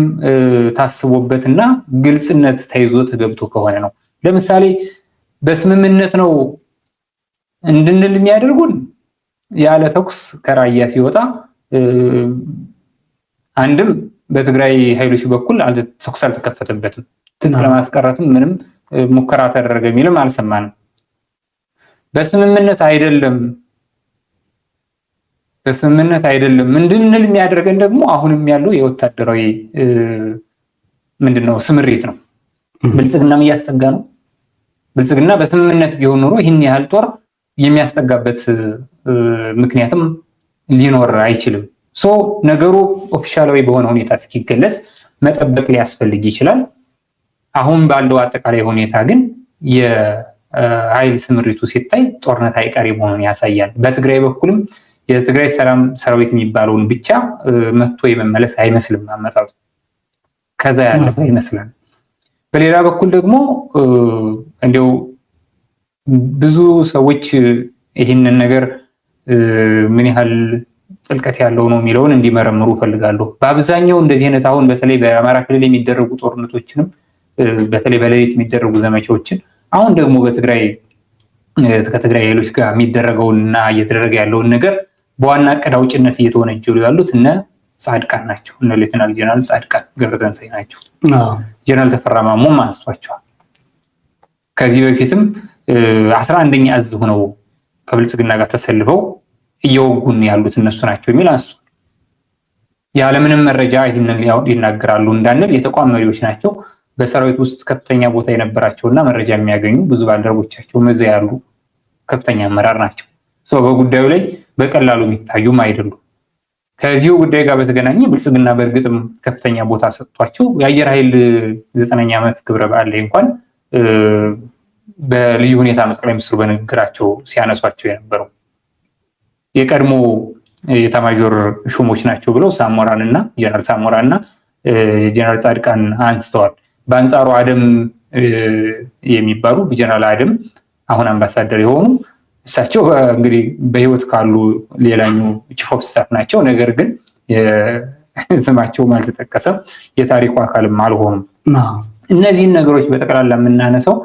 ታስቦበትና ግልጽነት ተይዞ ተገብቶ ከሆነ ነው። ለምሳሌ በስምምነት ነው እንድንል የሚያደርጉን ያለ ተኩስ ከራያ ሲወጣ አንድም በትግራይ ኃይሎች በኩል ተኩስ አልተከፈተበትም፣ ትጥቅ ለማስቀረትም ምንም ሙከራ ተደረገ የሚልም አልሰማንም። በስምምነት አይደለም እንድንል የሚያደርገን ደግሞ አሁንም ያለው የወታደራዊ ምንድነው ስምሪት ነው። ብልጽግናም እያስጠጋ ነው። ብልጽግና በስምምነት ቢሆን ኖሮ ይህን ያህል ጦር የሚያስጠጋበት ምክንያትም ሊኖር አይችልም። ነገሩ ኦፊሻላዊ በሆነ ሁኔታ እስኪገለጽ መጠበቅ ሊያስፈልግ ይችላል። አሁን ባለው አጠቃላይ ሁኔታ ግን የኃይል ስምሪቱ ሲታይ ጦርነት አይቀሬ መሆኑን ያሳያል። በትግራይ በኩልም የትግራይ ሰላም ሰራዊት የሚባለውን ብቻ መጥቶ የመመለስ አይመስልም አመጣጡ፣ ከዛ ያለፈ ይመስላል። በሌላ በኩል ደግሞ እንደው ብዙ ሰዎች ይህንን ነገር ምን ያህል ጥልቀት ያለው ነው የሚለውን እንዲመረምሩ ፈልጋለሁ። በአብዛኛው እንደዚህ አይነት አሁን በተለይ በአማራ ክልል የሚደረጉ ጦርነቶችንም በተለይ በሌሊት የሚደረጉ ዘመቻዎችን አሁን ደግሞ ከትግራይ ኃይሎች ጋር የሚደረገውንና እየተደረገ ያለውን ነገር በዋና ዕቅድ አውጭነት እየተወነጀሉ ያሉት እነ ጻድቃን ናቸው። እነ ሌተናል ጀነራል ጻድቃን ገብረተንሳይ ናቸው። ጀነራል ተፈራ ማሞም አንስቷቸዋል። ከዚህ በፊትም 11ኛ እዝ ሆነው ከብልጽግና ጋር ተሰልፈው እየወጉን ያሉት እነሱ ናቸው የሚል አንስቷል። ያለምንም መረጃ ይህንን ይናገራሉ እንዳንል የተቋም መሪዎች ናቸው። በሰራዊት ውስጥ ከፍተኛ ቦታ የነበራቸውና መረጃ የሚያገኙ ብዙ ባልደረቦቻቸው መዘ ያሉ ከፍተኛ አመራር ናቸው። በጉዳዩ ላይ በቀላሉ የሚታዩም አይደሉም። ከዚሁ ጉዳይ ጋር በተገናኘ ብልጽግና በእርግጥም ከፍተኛ ቦታ ሰጥቷቸው የአየር ኃይል 9ኛ ዓመት ክብረ በዓል ላይ እንኳን በልዩ ሁኔታ ጠቅላይ ሚኒስትሩ በንግግራቸው ሲያነሷቸው የነበረው የቀድሞ የኤታማዦር ሹሞች ናቸው ብለው ሳሞራንና ጀነራል ሳሞራንና ጀነራል ጻድቃን አንስተዋል። በአንጻሩ አደም የሚባሉ ጀነራል አደም አሁን አምባሳደር የሆኑ እሳቸው እንግዲህ በህይወት ካሉ ሌላኛው ቺፍ ኦፍ ስታፍ ናቸው። ነገር ግን ስማቸውም አልተጠቀሰም፣ የታሪኩ አካልም አልሆኑም። እነዚህን ነገሮች በጠቅላላ የምናነሳው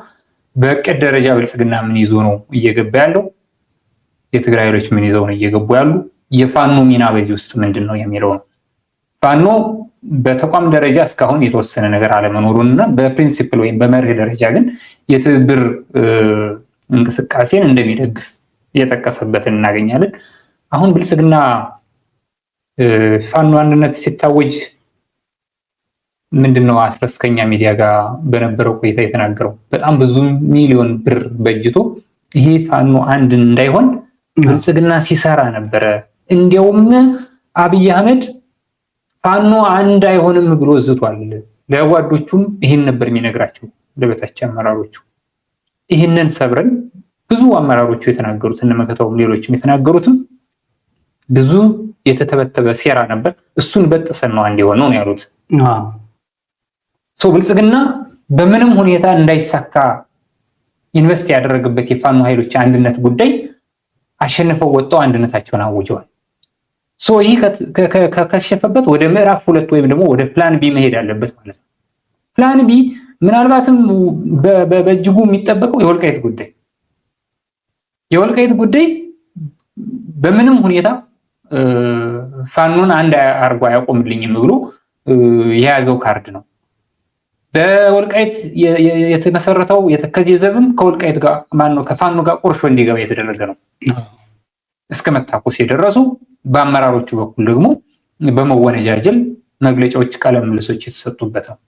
በእቅድ ደረጃ ብልጽግና ምን ይዞ ነው እየገባ ያለው፣ የትግራይ ኃይሎች ምን ይዘው ነው እየገቡ ያሉ፣ የፋኖ ሚና በዚህ ውስጥ ምንድን ነው የሚለው ነው። ፋኖ በተቋም ደረጃ እስካሁን የተወሰነ ነገር አለመኖሩንና በፕሪንሲፕል ወይም በመርህ ደረጃ ግን የትብብር እንቅስቃሴን እንደሚደግፍ የጠቀሰበትን እናገኛለን። አሁን ብልጽግና ፋኖ አንድነት ሲታወጅ ምንድነው አስረስከኛ ሚዲያ ጋር በነበረው ቆይታ የተናገረው በጣም ብዙ ሚሊዮን ብር በጅቶ ይሄ ፋኖ አንድ እንዳይሆን ብልጽግና ሲሰራ ነበረ። እንዲያውም አብይ አህመድ ፋኖ አንድ አይሆንም ብሎ ዝቷል። ለጓዶቹም ይህን ነበር የሚነግራቸው ለበታች አመራሮቹ። ይህንን ሰብረን ብዙ አመራሮቹ የተናገሩት እነ መከታውም ሌሎችም የተናገሩትም ብዙ የተተበተበ ሴራ ነበር። እሱን በጥሰን ነው አንድ የሆነው ነው ያሉት። ብልጽግና በምንም ሁኔታ እንዳይሳካ ኢንቨስት ያደረገበት የፋኖ ኃይሎች አንድነት ጉዳይ አሸንፈው ወጣው አንድነታቸውን አውጀዋል። ይህ ከከሸፈበት ወደ ምዕራፍ 2 ወይም ደግሞ ወደ ፕላን ቢ መሄድ አለበት ማለት ነው። ፕላን ቢ ምናልባትም በእጅጉ የሚጠበቀው የወልቃይት ጉዳይ በምንም ሁኔታ ፋኖን አንድ አርጎ አያቆምልኝም ብሎ የያዘው ካርድ ነው። በወልቃይት የተመሰረተው የተከዜ ዘብም ከወልቃይት ጋር ከፋኖ ጋር ቁርሾ እንዲገባ የተደረገ ነው። እስከ መታኮስ የደረሱ በአመራሮቹ በኩል ደግሞ በመወነጃጀል መግለጫዎች፣ ቃለ ምልልሶች የተሰጡበት ነው።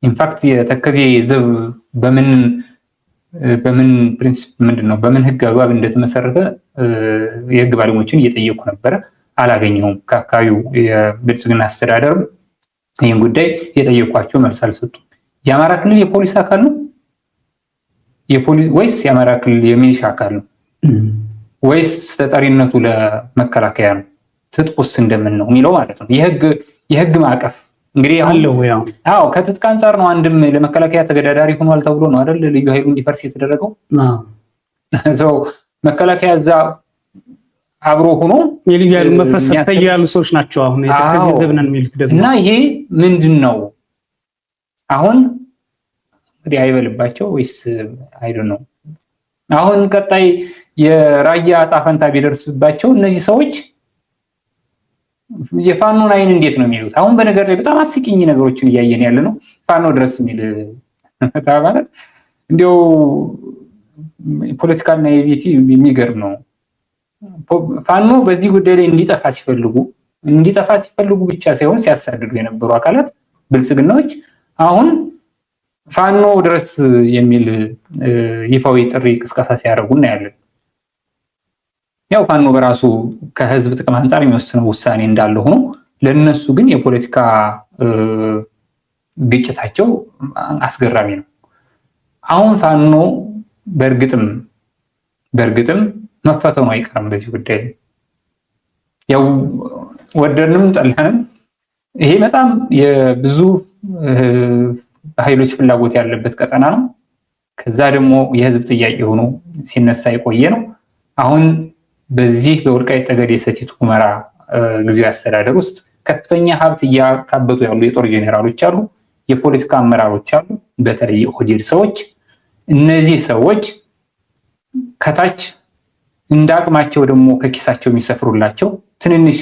ኢንፋክት የተከዜ ዘብ በምን ፕሪንሲፕ ምንድነው በምን ህግ አግባብ እንደተመሰረተ የህግ ባለሙያዎችን እየጠየቁ ነበረ። አላገኘውም። ከአካባቢው የብልጽግና አስተዳደር ይህን ጉዳይ የጠየቋቸው መልስ አልሰጡም። የአማራ ክልል የፖሊስ አካል ነው ወይስ የአማራ ክልል የሚሊሻ አካል ነው ወይስ ተጠሪነቱ ለመከላከያ ነው? ትጥቁስ እንደምን ነው የሚለው ማለት ነው። የህግ ማዕቀፍ እንግዲህ አዎ ከትጥቅ አንጻር ነው። አንድም ለመከላከያ ተገዳዳሪ ሆኗል ተብሎ ነው አይደል ልዩ ኃይሉ እንዲፈርስ የተደረገው። መከላከያ እዛ አብሮ ሆኖ የልዩ ኃይሉ መፍረስ ያሉ ሰዎች ናቸው አሁን የተከዜ ዘብነን የሚሉት ደግሞ እና ይሄ ምንድነው አሁን እንግዲህ አይበልባቸው ወይስ አይደል ነው። አሁን ቀጣይ የራያ ጣፈንታ ቢደርስባቸው እነዚህ ሰዎች የፋኖን አይን እንዴት ነው የሚሉት? አሁን በነገር ላይ በጣም አስቂኝ ነገሮችን እያየን ያለ ነው። ፋኖ ድረስ የሚል ማለት እንዲያው ፖለቲካል ናይቪቲ የሚገርም ነው። ፋኖ በዚህ ጉዳይ ላይ እንዲጠፋ ሲፈልጉ ብቻ ሳይሆን ሲያሳድዱ የነበሩ አካላት ብልጽግናዎች አሁን ፋኖ ድረስ የሚል ይፋዊ ጥሪ ቅስቀሳ ሲያደርጉ እናያለን። ያው ፋኖ በራሱ ከህዝብ ጥቅም አንጻር የሚወስነው ውሳኔ እንዳለ ሆኖ ለነሱ ግን የፖለቲካ ግጭታቸው አስገራሚ ነው። አሁን ፋኖ በእርግጥም መፈተኑ አይቀርም በዚህ ጉዳይ ላይ ያው ወደድንም ጠላንም ይሄ በጣም የብዙ ኃይሎች ፍላጎት ያለበት ቀጠና ነው። ከዛ ደግሞ የህዝብ ጥያቄ ሆኖ ሲነሳ የቆየ ነው። አሁን በዚህ በወልቃይት ጠገዴ ሰቲት ሁመራ ጊዜያዊ አስተዳደር ውስጥ ከፍተኛ ሀብት እያካበቱ ያሉ የጦር ጄኔራሎች አሉ፣ የፖለቲካ አመራሮች አሉ፣ በተለይ የኦህዴድ ሰዎች። እነዚህ ሰዎች ከታች እንዳቅማቸው ደግሞ ከኪሳቸው የሚሰፍሩላቸው ትንንሽ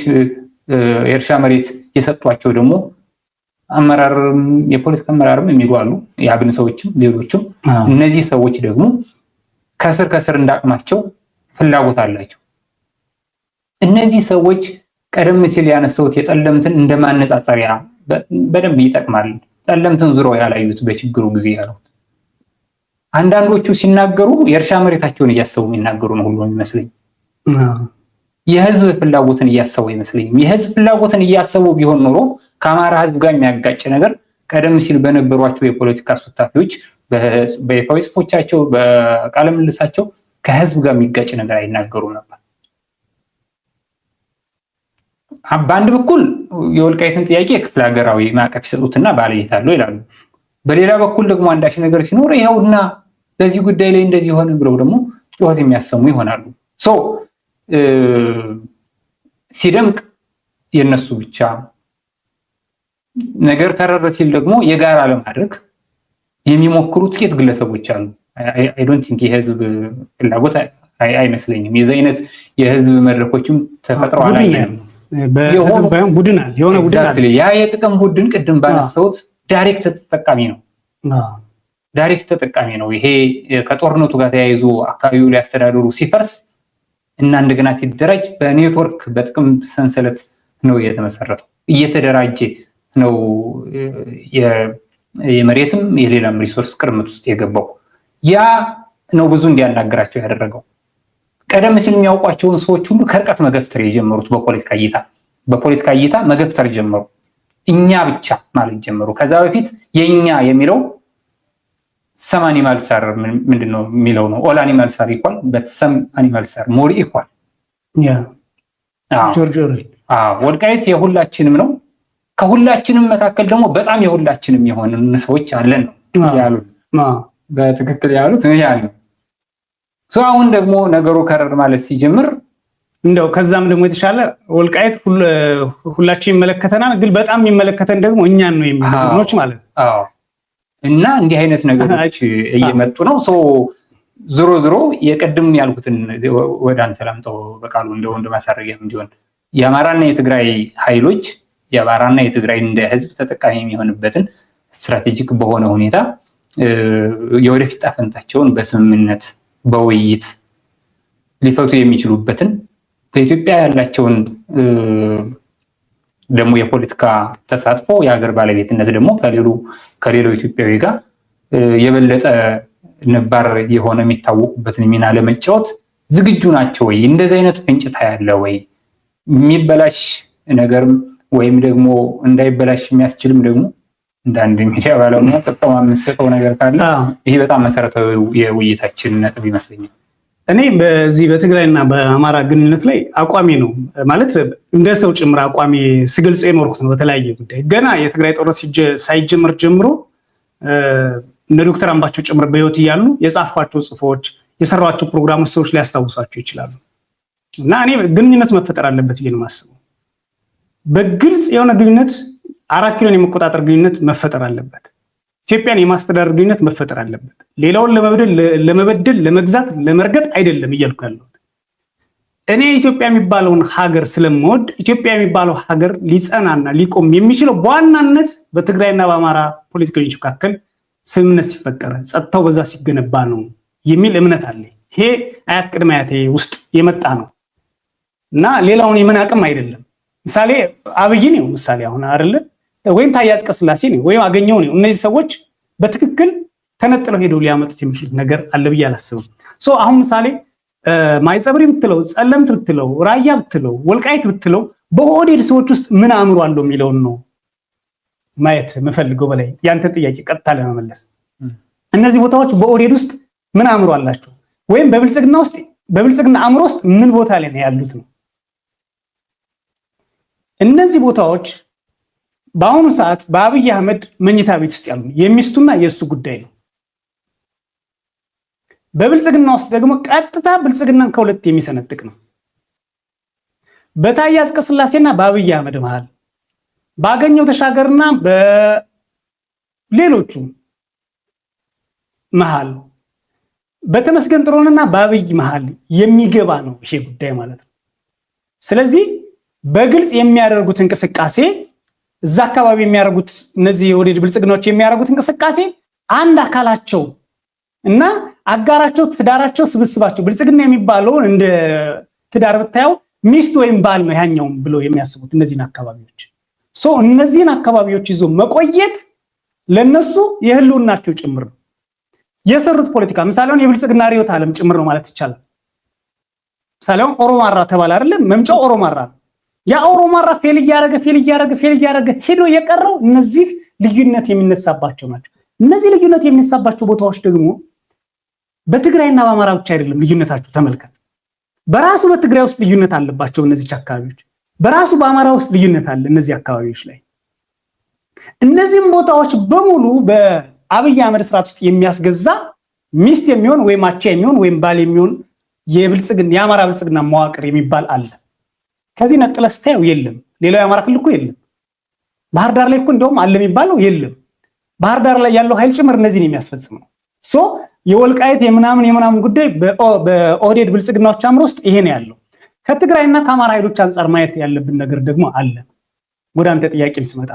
የእርሻ መሬት የሰጧቸው ደግሞ አመራርም የፖለቲካ አመራርም የሚሉ አሉ፣ የአብን ሰዎችም ሌሎችም። እነዚህ ሰዎች ደግሞ ከስር እንዳቅማቸው ፍላጎት አላቸው። እነዚህ ሰዎች ቀደም ሲል ያነሳሁት የጠለምትን እንደማነጻጸሪያ በደንብ ይጠቅማል። ጠለምትን ዙረው ያላዩት በችግሩ ጊዜ ያሉት አንዳንዶቹ ሲናገሩ የእርሻ መሬታቸውን እያሰቡ የሚናገሩ ነው ሁሉ የሚመስለኝ። የህዝብ ፍላጎትን እያሰቡ አይመስለኝም። የህዝብ ፍላጎትን እያሰቡ ቢሆን ኖሮ ከአማራ ህዝብ ጋር የሚያጋጭ ነገር ቀደም ሲል በነበሯቸው የፖለቲካ ሱታፊዎች በይፋዊ ጽሑፎቻቸው በቃለ ምልልሳቸው ከህዝብ ጋር የሚጋጭ ነገር አይናገሩም ነበር። በአንድ በኩል የወልቃይትን ጥያቄ ክፍለ ሀገራዊ ማዕቀፍ ይሰጡትና ባለቤት አለው ይላሉ። በሌላ በኩል ደግሞ አንዳች ነገር ሲኖር ይኸውና በዚህ ጉዳይ ላይ እንደዚህ ሆነ ብለው ደግሞ ጩኸት የሚያሰሙ ይሆናሉ። ሲደምቅ የነሱ ብቻ ነገር ከረረ ሲል ደግሞ የጋራ ለማድረግ የሚሞክሩ ጥቂት ግለሰቦች አሉ። አይ ዶንት ቲንክ የህዝብ ፍላጎት አይመስለኝም። የዚህ አይነት የህዝብ መድረኮችም ተፈጥረው አላየንም። ቡድን አለ፣ የሆነ ቡድን አለ። ያ የጥቅም ቡድን ቅድም ባነሳሁት ዳይሬክት ተጠቃሚ ነው። ይሄ ከጦርነቱ ጋር ተያይዞ አካባቢው ላይ አስተዳደሩ ሲፈርስ እና እንደገና ሲደራጅ በኔትወርክ በጥቅም ሰንሰለት ነው የተመሰረተው። እየተደራጀ ነው የመሬትም የሌላም ሪሶርስ ቅርምት ውስጥ የገባው። ያ ነው ብዙ እንዲያናገራቸው ያደረገው። ቀደም ሲል የሚያውቋቸውን ሰዎች ሁሉ ከርቀት መገፍተር የጀመሩት በፖለቲካ እይታ መገፍተር ጀመሩ። እኛ ብቻ ማለት ጀመሩ። ከዛ በፊት የኛ የሚለው ሰም አኒማል ሳር ምንድነው የሚለው ነው። ኦል አኒማል ሳር ኢኳል በት ሰም አኒማል ሳር ሞር ኢኳል። ወልቃይት የሁላችንም ነው። ከሁላችንም መካከል ደግሞ በጣም የሁላችንም የሆነ ሰዎች አለን ነው ያሉት። በትክክል ያሉት ያን ነው። አሁን ደግሞ ነገሩ ከረር ማለት ሲጀምር እንደው ከዛም ደግሞ የተሻለ ወልቃይት ሁላችን ይመለከተናል፣ ግን በጣም የሚመለከተን ደግሞ እኛን ነው የሚሉት ማለት ነው። እና እንዲህ አይነት ነገሮች እየመጡ ነው። ዞሮ የቀድም ያልኩትን ወደ አንተ ላምጠው በቃሉ እንደ ማሳረጊያም እንዲሆን የአማራና የትግራይ ኃይሎች የአማራና የትግራይ እንደ ህዝብ ተጠቃሚ የሚሆንበትን ስትራቴጂክ በሆነ ሁኔታ የወደፊት ጣፈንታቸውን በስምምነት በውይይት ሊፈቱ የሚችሉበትን በኢትዮጵያ ያላቸውን ደግሞ የፖለቲካ ተሳትፎ የሀገር ባለቤትነት ደግሞ ከሌላው ኢትዮጵያዊ ጋር የበለጠ ነባር የሆነ የሚታወቁበትን ሚና ለመጫወት ዝግጁ ናቸው ወይ? እንደዚህ አይነት ፍንጭታ ያለ ወይ? የሚበላሽ ነገር ወይም ደግሞ እንዳይበላሽ የሚያስችልም ደግሞ እንደ አንድ ሚዲያ ባለሙያ ተጠቅማ የምትሰጠው ነገር ካለ ይሄ በጣም መሰረታዊ የውይይታችን ነጥብ ይመስለኛል። እኔ በዚህ በትግራይና በአማራ ግንኙነት ላይ አቋሚ ነው ማለት እንደ ሰው ጭምር አቋሚ ስገልጽ የኖርኩት ነው። በተለያየ ጉዳይ ገና የትግራይ ጦርነት ሳይጀመር ጀምሮ እነ ዶክተር አምባቸው ጭምር በህይወት እያሉ የጻፏቸው ጽፎች የሰሯቸው ፕሮግራሞች ሰዎች ሊያስታውሳቸው ይችላሉ። እና እኔ ግንኙነት መፈጠር አለበት ብዬ ነው የማስበው። በግልጽ የሆነ ግንኙነት 4 ኪሎን የመቆጣጠር ግንኙነት መፈጠር አለበት። ኢትዮጵያን የማስተዳደር ግንኙነት መፈጠር አለበት። ሌላውን ለመበደል፣ ለመግዛት፣ ለመርገጥ አይደለም እያልኩ ያለሁት። እኔ ኢትዮጵያ የሚባለውን ሀገር ስለምወድ ኢትዮጵያ የሚባለው ሀገር ሊጸናና ሊቆም የሚችለው በዋናነት በትግራይና በአማራ ፖለቲከኞች መካከል ስምምነት ሲፈጠር ጸጥታው በዛ ሲገነባ ነው የሚል እምነት አለ። ይሄ አያት ቅድመ አያቴ ውስጥ የመጣ ነው እና ሌላውን የመናቅም አይደለም። ምሳሌ አብይ ነው ምሳሌ አሁን አይደለ ወይም ታዬ አጽቀሥላሴ ነው ወይም አገኘው ነው። እነዚህ ሰዎች በትክክል ተነጥለው ሄደው ሊያመጡት የሚችሉት ነገር አለ ብዬ አላስብም። አሁን ምሳሌ ማይጸብሪ ብትለው፣ ጸለምት ብትለው፣ ራያ ብትለው፣ ወልቃይት ብትለው በኦህዴድ ሰዎች ውስጥ ምን አእምሮ አለው የሚለውን ነው ማየት የምፈልገው። በላይ ያንተ ጥያቄ ቀጥታ ለመመለስ እነዚህ ቦታዎች በኦህዴድ ውስጥ ምን አእምሮ አላቸው ወይም በብልጽግና ውስጥ በብልጽግና አእምሮ ውስጥ ምን ቦታ ላይ ነው ያሉት ነው። እነዚህ ቦታዎች በአሁኑ ሰዓት በአብይ አህመድ መኝታ ቤት ውስጥ ያሉ የሚስቱና የእሱ ጉዳይ ነው። በብልጽግና ውስጥ ደግሞ ቀጥታ ብልጽግናን ከሁለት የሚሰነጥቅ ነው። በታዬ አጽቀሥላሴና በአብይ አህመድ መሃል ባገኘው ተሻገርና በሌሎቹ መሃል በተመስገን ጥሩነህና በአብይ መሃል የሚገባ ነው ይሄ ጉዳይ ማለት ነው። ስለዚህ በግልጽ የሚያደርጉት እንቅስቃሴ እዛ አካባቢ የሚያደርጉት እነዚህ የወዴድ ብልጽግናዎች የሚያደርጉት እንቅስቃሴ አንድ አካላቸው እና አጋራቸው፣ ትዳራቸው፣ ስብስባቸው ብልጽግና የሚባለውን እንደ ትዳር ብታየው ሚስት ወይም ባል ነው ያኛውም ብሎ የሚያስቡት እነዚህን አካባቢዎች እነዚህን አካባቢዎች ይዞ መቆየት ለነሱ የህልውናቸው ጭምር ነው። የሰሩት ፖለቲካ ምሳሌውን የብልጽግና ሪዮት ዓለም ጭምር ነው ማለት ይቻላል። ምሳሌውን ኦሮማራ ተባለ አይደለም? መምጫው ኦሮማራ ነው። ያ ኦሮማራ ፌል እያደረገ ሄዶ የቀረው እነዚህ ልዩነት የሚነሳባቸው ናቸው። እነዚህ ልዩነት የሚነሳባቸው ቦታዎች ደግሞ በትግራይና በአማራ ብቻ አይደለም ልዩነታቸው። ተመልከት፣ በራሱ በትግራይ ውስጥ ልዩነት አለባቸው እነዚህ አካባቢዎች፣ በራሱ በአማራ ውስጥ ልዩነት አለ እነዚህ አካባቢዎች ላይ። እነዚህም ቦታዎች በሙሉ በአብይ አህመድ ስርዓት ውስጥ የሚያስገዛ ሚስት የሚሆን ወይም አቻ የሚሆን ወይም ባል የሚሆን የአማራ ብልጽግና መዋቅር የሚባል አለ። ከዚህ ነጥለህ ስታየው የለም። ሌላው የአማራ ክልል እኮ የለም። ባህር ዳር ላይ እኮ እንደውም አለ የሚባለው የለም። ባህር ዳር ላይ ያለው ኃይል ጭምር እነዚህን የሚያስፈጽመው የወልቃይት የምናምን ጉዳይ በኦህዴድ ብልጽግናዎች አምሮ ውስጥ ይሄ ነው ያለው። ከትግራይና ከአማራ ኃይሎች አንጻር ማየት ያለብን ነገር ደግሞ አለ። ወደ አንተ ጥያቄም ስመጣ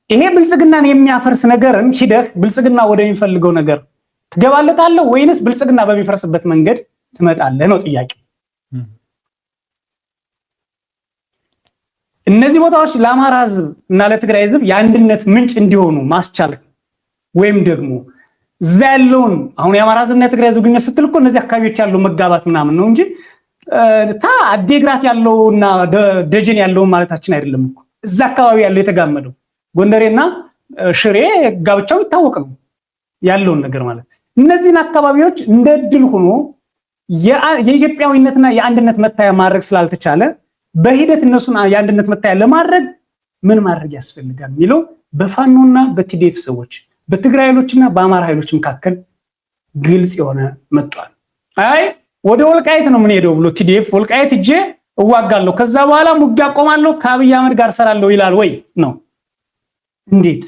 ይሄ ብልጽግናን የሚያፈርስ ነገርን ሂደህ ብልጽግና ወደሚፈልገው ነገር ትገባለታለህ ወይንስ ብልጽግና በሚፈርስበት መንገድ ትመጣለህ ነው ጥያቄ። እነዚህ ቦታዎች ለአማራ ህዝብ እና ለትግራይ ህዝብ የአንድነት ምንጭ እንዲሆኑ ማስቻል ወይም ደግሞ እዛ ያለውን አሁን የአማራ ህዝብና የትግራይ ህዝብ ግንኙነት ስትል እኮ እነዚህ አካባቢዎች ያለው መጋባት ምናምን ነው እንጂ አዴግራት ያለውና ደጀን ያለው ማለታችን አይደለም እኮ። እዛ አካባቢ ያለው የተጋመደው ጎንደሬና ሽሬ ጋብቻው ይታወቅ ነው ያለውን ነገር ማለት። እነዚህን አካባቢዎች እንደ እድል ሆኖ የኢትዮጵያዊነትና የአንድነት መታያ ማድረግ ስላልተቻለ በሂደት እነሱን የአንድነት መታያ ለማድረግ ምን ማድረግ ያስፈልጋል የሚለው በፋኖና በቲዲኤፍ ሰዎች በትግራይ ኃይሎችና በአማራ ኃይሎች መካከል ግልጽ የሆነ መጥቷል። አይ ወደ ወልቃይት ነው ምን ሄደው ብሎ ቲዲኤፍ ወልቃይት እጄ እዋጋለሁ ከዛ በኋላ ሙግያ ቆማለሁ ከአብይ አህመድ ጋር ሰራለሁ ይላል ወይ ነው? እንዴት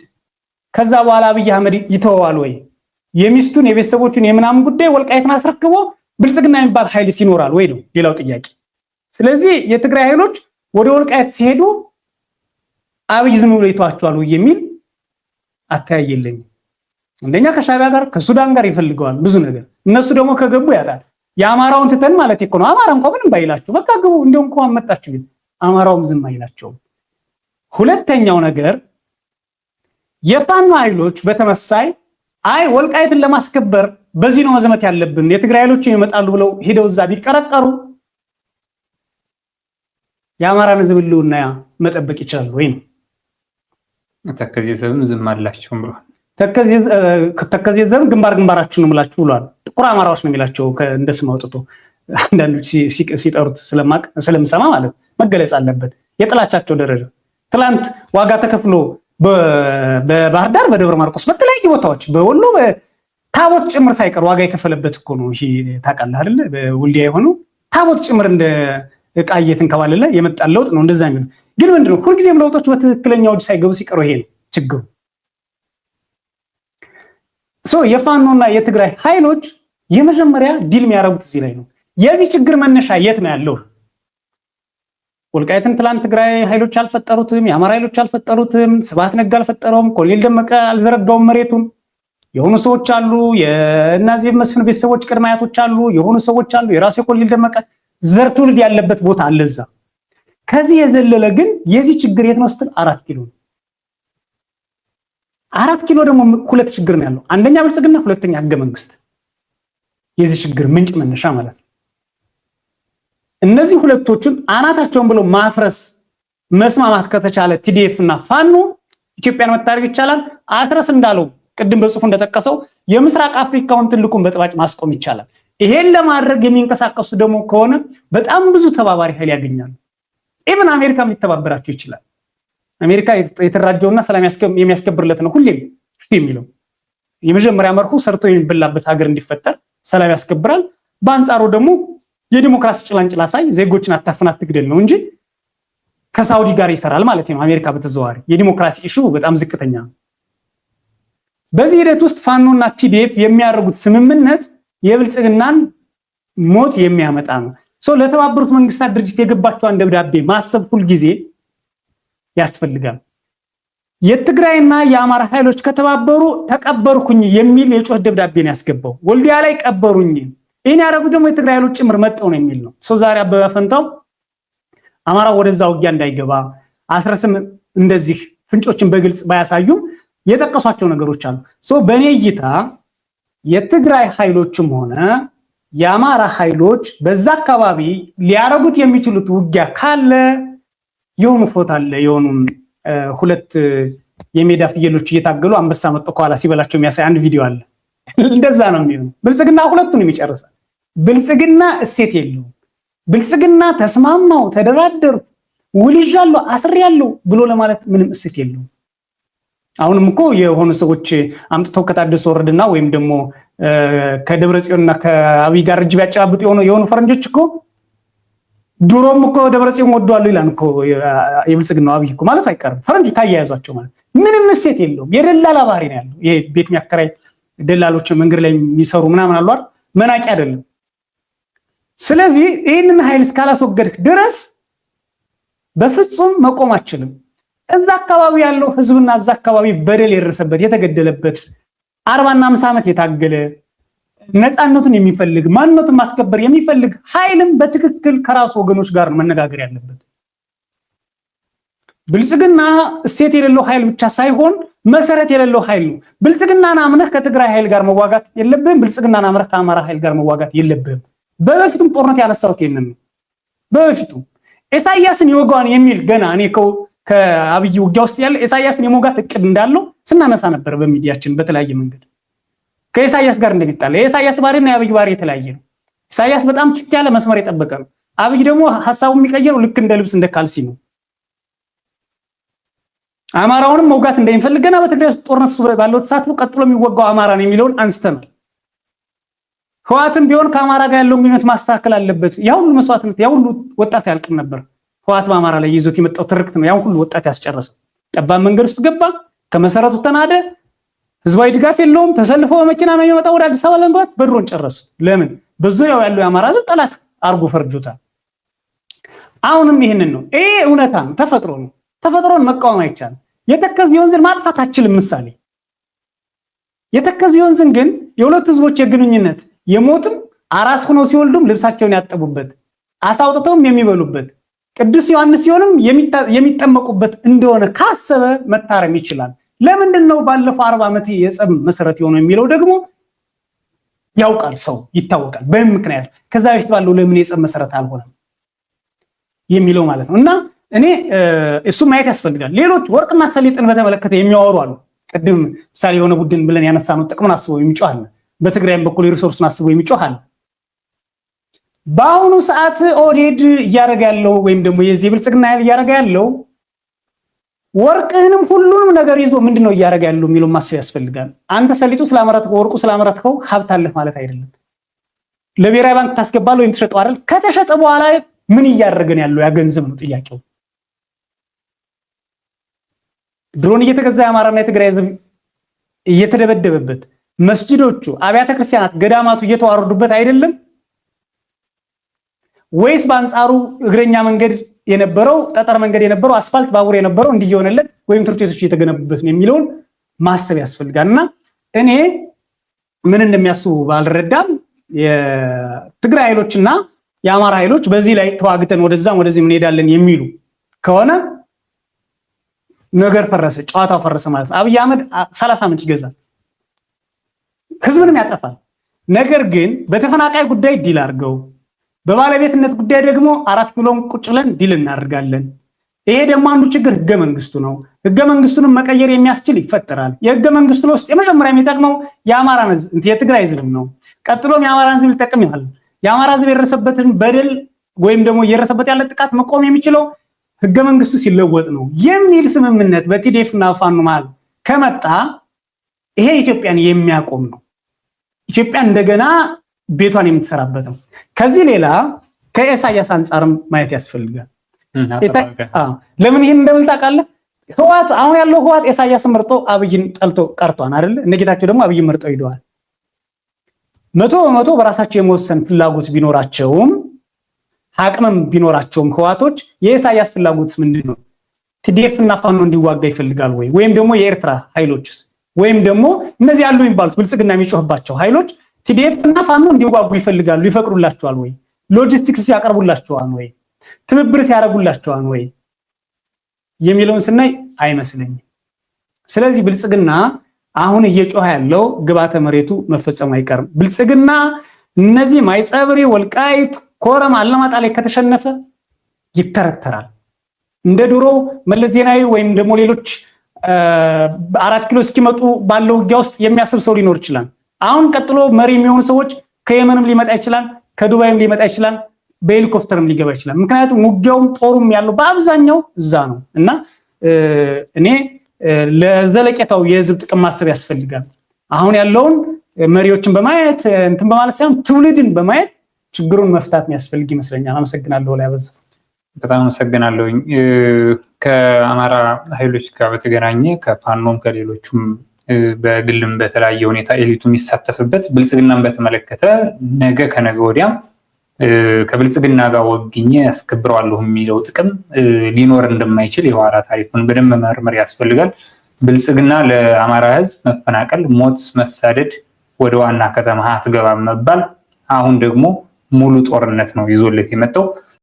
ከዛ በኋላ አብይ አህመድ ይተዋል ወይ? የሚስቱን የቤተሰቦቹን የምናምን ጉዳይ ወልቃይትን አስረክቦ ብልጽግና የሚባል ኃይል ሲኖራል ወይ ነው ሌላው ጥያቄ። ስለዚህ የትግራይ ኃይሎች ወደ ወልቃይት ሲሄዱ አብይ ዝም ብሎ ይተዋቸዋል ወይ የሚል አታያየልኝ። እንደኛ ከሻዕቢያ ጋር ከሱዳን ጋር ይፈልገዋል ብዙ ነገር። እነሱ ደግሞ ከገቡ ያጣል። የአማራውን ትተን ማለት እኮ ነው። አማራ እንኳን ምንም ባይላችሁ በቃ ግቡ እንደው እንኳን መጣችሁ ግን አማራውም ዝም አይላቸው። ሁለተኛው ነገር የፋኖ ኃይሎች በተመሳይ አይ ወልቃይትን ለማስከበር በዚህ ነው መዘመት ያለብን የትግራይ ኃይሎች ይመጣሉ ብለው ሄደው እዛ ቢቀረቀሩ የአማራን ህዝብ ህልውና መጠበቅ ይችላል ወይ ነው? ተከዜ ዘብም ዝም አላቸው ብሏል። ተከዜ ዘብ ግንባራችሁን ነው ብላችሁ ብሏል። ጥቁር አማራዎች ነው የሚላቸው እንደስም አውጥቶ አንዳንዶች ሲጠሩት ስለምሰማ ማለት መገለጽ አለበት የጥላቻቸው ደረጃ። ትላንት ዋጋ ተከፍሎ በባህር ዳር በደብረ ማርቆስ በተለያዩ ቦታዎች በወሎ ታቦት ጭምር ሳይቀር ዋጋ የከፈለበት እኮ ነው። ይሄ ታውቃለህ አይደለ? በወልዲያ የሆነው ታቦት ጭምር እንደ ዕቃ እየተንከባለለ የመጣ ለውጥ ነው እንደዛ የሚሉት። ግን ምንድነው ሁልጊዜም ለውጦች በትክክለኛው እጅ ሳይገቡ ሲቀሩ ይሄ ነው ችግሩ። የፋኖና የትግራይ ኃይሎች የመጀመሪያ ዲል የሚያደርጉት እዚህ ላይ ነው። የዚህ ችግር መነሻ የት ነው ያለው? ወልቃይትን ትላንት ትግራይ ኃይሎች አልፈጠሩትም፣ የአማራ ኃይሎች አልፈጠሩትም፣ ስብሐት ነጋ አልፈጠረውም፣ ኮሎኔል ደመቀ አልዘረጋውም መሬቱን። የሆኑ ሰዎች አሉ፣ የናዚ መስፍን ቤተሰቦች ቅድመ አያቶች አሉ፣ የሆኑ ሰዎች አሉ፣ የራሱ ኮሎኔል ደመቀ ዘር ትውልድ ያለበት ቦታ አለ እዛ። ከዚህ የዘለለ ግን የዚህ ችግር የት ነው ስትል 4 ኪሎ ነው። 4 ኪሎ ደግሞ ሁለት ችግር ነው ያለው። አንደኛ ብልጽግና፣ ሁለተኛ ህገ መንግስት። የዚህ ችግር ምንጭ መነሻ ማለት ነው። እነዚህ ሁለቶቹን አናታቸውን ብሎ ማፍረስ መስማማት ከተቻለ ቲዲኤፍ እና ፋኖ ኢትዮጵያን መታደግ ይቻላል። አስረስ እንዳለው ቅድም በጽሁፉ እንደተጠቀሰው የምስራቅ አፍሪካውን ትልቁን በጥባጭ ማስቆም ይቻላል። ይሄን ለማድረግ የሚንቀሳቀሱ ደግሞ ከሆነ በጣም ብዙ ተባባሪ ኃይል ያገኛሉ። ኢቭን አሜሪካም ሊተባበራቸው ይችላል። አሜሪካ የተደራጀውና ሰላም የሚያስከብርለት ነው ሁሌም የሚለው። የመጀመሪያ መርሁ ሰርቶ የሚበላበት ሀገር እንዲፈጠር ሰላም ያስከብራል። በአንጻሩ ደግሞ የዲሞክራሲ ጭላንጭል አሳይ፣ ዜጎችን አታፍና አትግደል ነው እንጂ ከሳውዲ ጋር ይሰራል ማለት ነው። አሜሪካ በተዘዋዋሪ የዲሞክራሲ ኢሹ በጣም ዝቅተኛ ነው። በዚህ ሂደት ውስጥ ፋኖና ቲዲኤፍ የሚያደርጉት ስምምነት የብልጽግናን ሞት የሚያመጣ ነው። ለተባበሩት መንግስታት ድርጅት የገባቸውን ደብዳቤ ማሰብ ሁል ጊዜ ያስፈልጋል። የትግራይና የአማራ ኃይሎች ከተባበሩ ተቀበርኩኝ የሚል የጩኸት ደብዳቤ ነው ያስገባው። ወልዲያ ላይ ቀበሩኝ፣ ይሄን ያደረጉት ደግሞ የትግራይ ኃይሎች ጭምር መጣው ነው የሚል ነው። ዛሬ አበበ ፈንታው አማራ ወደዛ ውጊያ እንዳይገባ አስረስም እንደዚህ ፍንጮችን በግልጽ ባያሳዩም የጠቀሷቸው ነገሮች አሉ። በእኔ እይታ የትግራይ ኃይሎችም ሆነ የአማራ ኃይሎች በዛ አካባቢ ሊያረጉት የሚችሉት ውጊያ ካለ የሆኑ ፎቶ አለ፣ የሆኑ ሁለት የሜዳ ፍየሎች እየታገሉ አንበሳ መጥቶ ከኋላ ሲበላቸው የሚያሳይ አንድ ቪዲዮ አለ። እንደዛ ነው የሚሆነው። ብልጽግና ሁለቱን የሚጨርሳል። ብልጽግና እሴት የለውም። ብልጽግና ተስማማው፣ ተደራደሩ፣ ውልጃለሁ፣ አስሬያለሁ ብሎ ለማለት ምንም እሴት የለውም። አሁንም እኮ የሆኑ ሰዎች አምጥተው ከታደሰ ወረደና ወይም ደግሞ ከደብረጽዮንና ከአብይ ጋር እጅ ቢያጨባብጡ የሆኑ ፈረንጆች እኮ ድሮም እኮ ደብረጽዮን ወደዋል ይላል እኮ የብልጽግናው አብይ እኮ ማለት አይቀርም። ፈረንጆች ታያያዟቸው ማለት ምንም እሴት የለውም። የደላላ ባህሪ ነው ያለው። ይሄ ቤት የሚያከራይ ደላሎች መንገድ ላይ የሚሰሩ ምናምን አሉ አይደል? መናቂ አይደለም። ስለዚህ ይህንን ኃይል እስካላስወገድክ ድረስ በፍጹም መቆም አችልም። እዛ አካባቢ ያለው ህዝብና እዛ አካባቢ በደል የደረሰበት የተገደለበት 40 እና 50 ዓመት የታገለ ነፃነቱን የሚፈልግ ማንነቱን ማስከበር የሚፈልግ ኃይልም በትክክል ከራሱ ወገኖች ጋር መነጋገር ያለበት። ብልጽግና እሴት የሌለው ኃይል ብቻ ሳይሆን መሰረት የሌለው ኃይል ነው። ብልጽግናን አምነህ ከትግራይ ኃይል ጋር መዋጋት የለብህም። ብልጽግናን አምነህ ከአማራ ኃይል ጋር መዋጋት የለብህም። በበፊቱም ጦርነት ያነሳሁት ይሄንን ነው። በበፊቱ ኢሳያስን ይወጋዋን የሚል ገና እኔ ከአብይ ውጊያ ውስጥ ያለ ኢሳያስን የሞጋት እቅድ እንዳለው ስናነሳ ነበር በሚዲያችን በተለያየ መንገድ። ከኢሳያስ ጋር እንደሚጣላ የኢሳያስ ባህሪና የአብይ ባህሪ የተለያየ ነው። ኢሳያስ በጣም ጭክ ያለ መስመር የጠበቀ ነው። አብይ ደግሞ ሐሳቡ የሚቀየረው ልክ እንደ ልብስ እንደ ካልሲ ነው። አማራውንም መውጋት እንደሚፈልግ ገና በትግራይ ጦርነት ባለው ተሳትፎ ቀጥሎ የሚወጋው አማራ ነው የሚለውን አንስተናል። ህወሓትም ቢሆን ከአማራ ጋር ያለውን ግንኙነት ማስተካከል አለበት። ያ ሁሉ መስዋዕትነት ያ ሁሉ ወጣት ያልቅም ነበር። ህወሓት በአማራ ላይ ይዞት የመጣው ትርክት ነው ያን ሁሉ ወጣት ያስጨረሰው። ጠባብ መንገድ ውስጥ ገባ፣ ከመሰረቱ ተናደ፣ ህዝባዊ ድጋፍ የለውም፣ ተሰልፎ በመኪና ነው የሚመጣው ወደ አዲስ አበባ ለመግባት በድሮን ጨረሱት። ለምን? በዙሪያው ያለው የአማራ ህዝብ ጠላት አርጎ ፈርጆታል። አሁንም ይሄንን ነው። ይሄ እውነታ ነው፣ ተፈጥሮ ነው። ተፈጥሮን መቃወም አይቻልም። የተከዜ ወንዝን ማጥፋት አችልም። ምሳሌ የተከዜ ወንዝን ግን የሁለት ህዝቦች የግንኙነት የሞትም አራስ ሆነው ሲወልዱም ልብሳቸውን ያጠቡበት አሳውጥተውም የሚበሉበት ቅዱስ ዮሐንስ ሲሆንም የሚጠመቁበት እንደሆነ ካሰበ መታረም ይችላል። ለምንድን ነው ባለፈው 40 ዓመት የጸብ መሰረት የሆነው የሚለው ደግሞ ያውቃል፣ ሰው ይታወቃል። በምን ምክንያት ከዛ በፊት ባለው ለምን የጸብ መሰረት አልሆነም የሚለው ማለት ነው። እና እኔ እሱ ማየት ያስፈልጋል። ሌሎች ወርቅና ሰሊጥን በተመለከተ የሚያወሩ አሉ። ቅድም ምሳሌ የሆነ ቡድን ብለን ያነሳነው ጥቅምን አስበው የሚጮህ አለ። በትግራይም በኩል ሪሶርስን አስበው የሚጮህ አለ። በአሁኑ ሰዓት ኦህዴድ እያደረገ ያለው ወይም ደግሞ የዚህ ብልጽግና ያህል እያደረገ ያለው ወርቅህንም ሁሉንም ነገር ይዞ ምንድነው እያደረገ ያለው የሚለው ማሰብ ያስፈልጋል። አንተ ሰሊጡ ስላመረትከው ወርቁ ስላመረትከው ሀብት አለህ ማለት አይደለም። ለብሔራዊ ባንክ ታስገባለህ ወይም ትሸጠው አይደል? ከተሸጠ በኋላ ምን እያደረገ ነው ያለው? ያ ገንዘብ ነው ጥያቄው። ድሮን እየተገዛ የአማራና የትግራይ ህዝብ እየተደበደበበት መስጂዶቹ፣ አብያተ ክርስቲያናት፣ ገዳማቱ እየተዋረዱበት አይደለም ወይስ በአንጻሩ እግረኛ መንገድ የነበረው ጠጠር መንገድ የነበረው አስፋልት ባቡር የነበረው እንዲየሆነለት ወይም ትምህርት ቤቶች እየተገነቡበት ነው የሚለውን ማሰብ ያስፈልጋልና እኔ ምን እንደሚያስቡ ባልረዳም የትግራይ ኃይሎችና የአማራ ኃይሎች በዚህ ላይ ተዋግተን ወደዛም ወደዚህ እንሄዳለን የሚሉ ከሆነ ነገር ፈረሰ፣ ጨዋታው ፈረሰ ማለት ነው። አብይ አህመድ 30 ዓመት ይገዛል፣ ህዝብንም ያጠፋል። ነገር ግን በተፈናቃይ ጉዳይ ዲል አድርገው በባለቤትነት ጉዳይ ደግሞ 4 ኪሎን ቁጭ ብለን ዲል እናደርጋለን። ይሄ ደግሞ አንዱ ችግር ህገ መንግስቱ ነው። ህገ መንግስቱንም መቀየር የሚያስችል ይፈጠራል። የህገ መንግስቱ ውስጥ የመጀመሪያ የሚጠቅመው የአማራን ህዝብ የትግራይ ህዝብ ነው። ቀጥሎም የአማራን ህዝብ ሊጠቅም ይላል። የአማራ ህዝብ የደረሰበትን በደል ወይም ደግሞ የደረሰበት ያለ ጥቃት መቆም የሚችለው ህገ መንግስቱ ሲለወጥ ነው የሚል ስምምነት በቲዲኤፍ እና ፋኖ መሃል ከመጣ ይሄ ኢትዮጵያን የሚያቆም ነው። ኢትዮጵያ እንደገና ቤቷን የምትሰራበት ነው። ከዚህ ሌላ ከኢሳያስ አንጻርም ማየት ያስፈልጋል። ለምን ይሄን እንደምል ታውቃለህ? ህወሓት አሁን ያለው ህወሓት ኢሳያስን መርጦ አብይን ጠልቶ ቀርቷን አይደል? እነጌታቸው ደግሞ አብይን መርጠው ሄደዋል። 100% በራሳቸው የመወሰን ፍላጎት ቢኖራቸውም አቅምም ቢኖራቸውም ህወሓቶች የኢሳያስ ፍላጎት ምንድነው? ቲዲኤፍ እና ፋኖ እንዲዋጋ ይፈልጋል ወይ? ወይም ደግሞ የኤርትራ ኃይሎችስ ወይም ደግሞ እነዚህ ያሉ የሚባሉት ብልጽግና የሚጮህባቸው ኃይሎች ቲዲኤፍ እና ፋኖ እንዲዋጉ ይፈልጋሉ፣ ይፈቅዱላቸዋል ወይ? ሎጂስቲክስ ያቀርቡላቸዋል ወይ? ትብብር ያደርጉላቸዋል ወይ የሚለውን ስናይ አይመስለኝም። ስለዚህ ብልጽግና አሁን እየጮህ ያለው ግባተ መሬቱ መፈጸሙ አይቀርም። ብልጽግና እነዚህ ማይጸብሪ፣ ወልቃይት፣ ኮረም፣ አለማጣ ላይ ከተሸነፈ ይተረተራል። እንደ ድሮ መለስ ዜናዊ ወይም ደግሞ ሌሎች 4 ኪሎ እስኪመጡ ባለው ውጊያ ውስጥ የሚያስብ ሰው ሊኖር ይችላል። አሁን ቀጥሎ መሪ የሚሆኑ ሰዎች ከየመንም ሊመጣ ይችላል፣ ከዱባይም ሊመጣ ይችላል፣ በሄሊኮፕተርም ሊገባ ይችላል። ምክንያቱም ውጊያውም ጦሩም ያለው በአብዛኛው እዛ ነው እና እኔ ለዘለቄታው የህዝብ ጥቅም ማሰብ ያስፈልጋል። አሁን ያለውን መሪዎችን በማየት እንትን በማለት ሳይሆን ትውልድን በማየት ችግሩን መፍታት የሚያስፈልግ ይመስለኛል። አመሰግናለሁ። ላይ ያበዛ በጣም አመሰግናለሁኝ። ከአማራ ኃይሎች ጋር በተገናኘ ከፋኖም ከሌሎቹም በግልም በተለያየ ሁኔታ ኤሊቱ የሚሳተፍበት ብልጽግናን በተመለከተ ነገ ከነገ ወዲያ ከብልጽግና ጋር ወግኜ ያስከብረዋለሁ የሚለው ጥቅም ሊኖር እንደማይችል የኋላ ታሪኩን በደንብ መመርመር ያስፈልጋል። ብልጽግና ለአማራ ህዝብ መፈናቀል፣ ሞት፣ መሳደድ፣ ወደ ዋና ከተማ አትገባም መባል አሁን ደግሞ ሙሉ ጦርነት ነው ይዞለት የመጣው።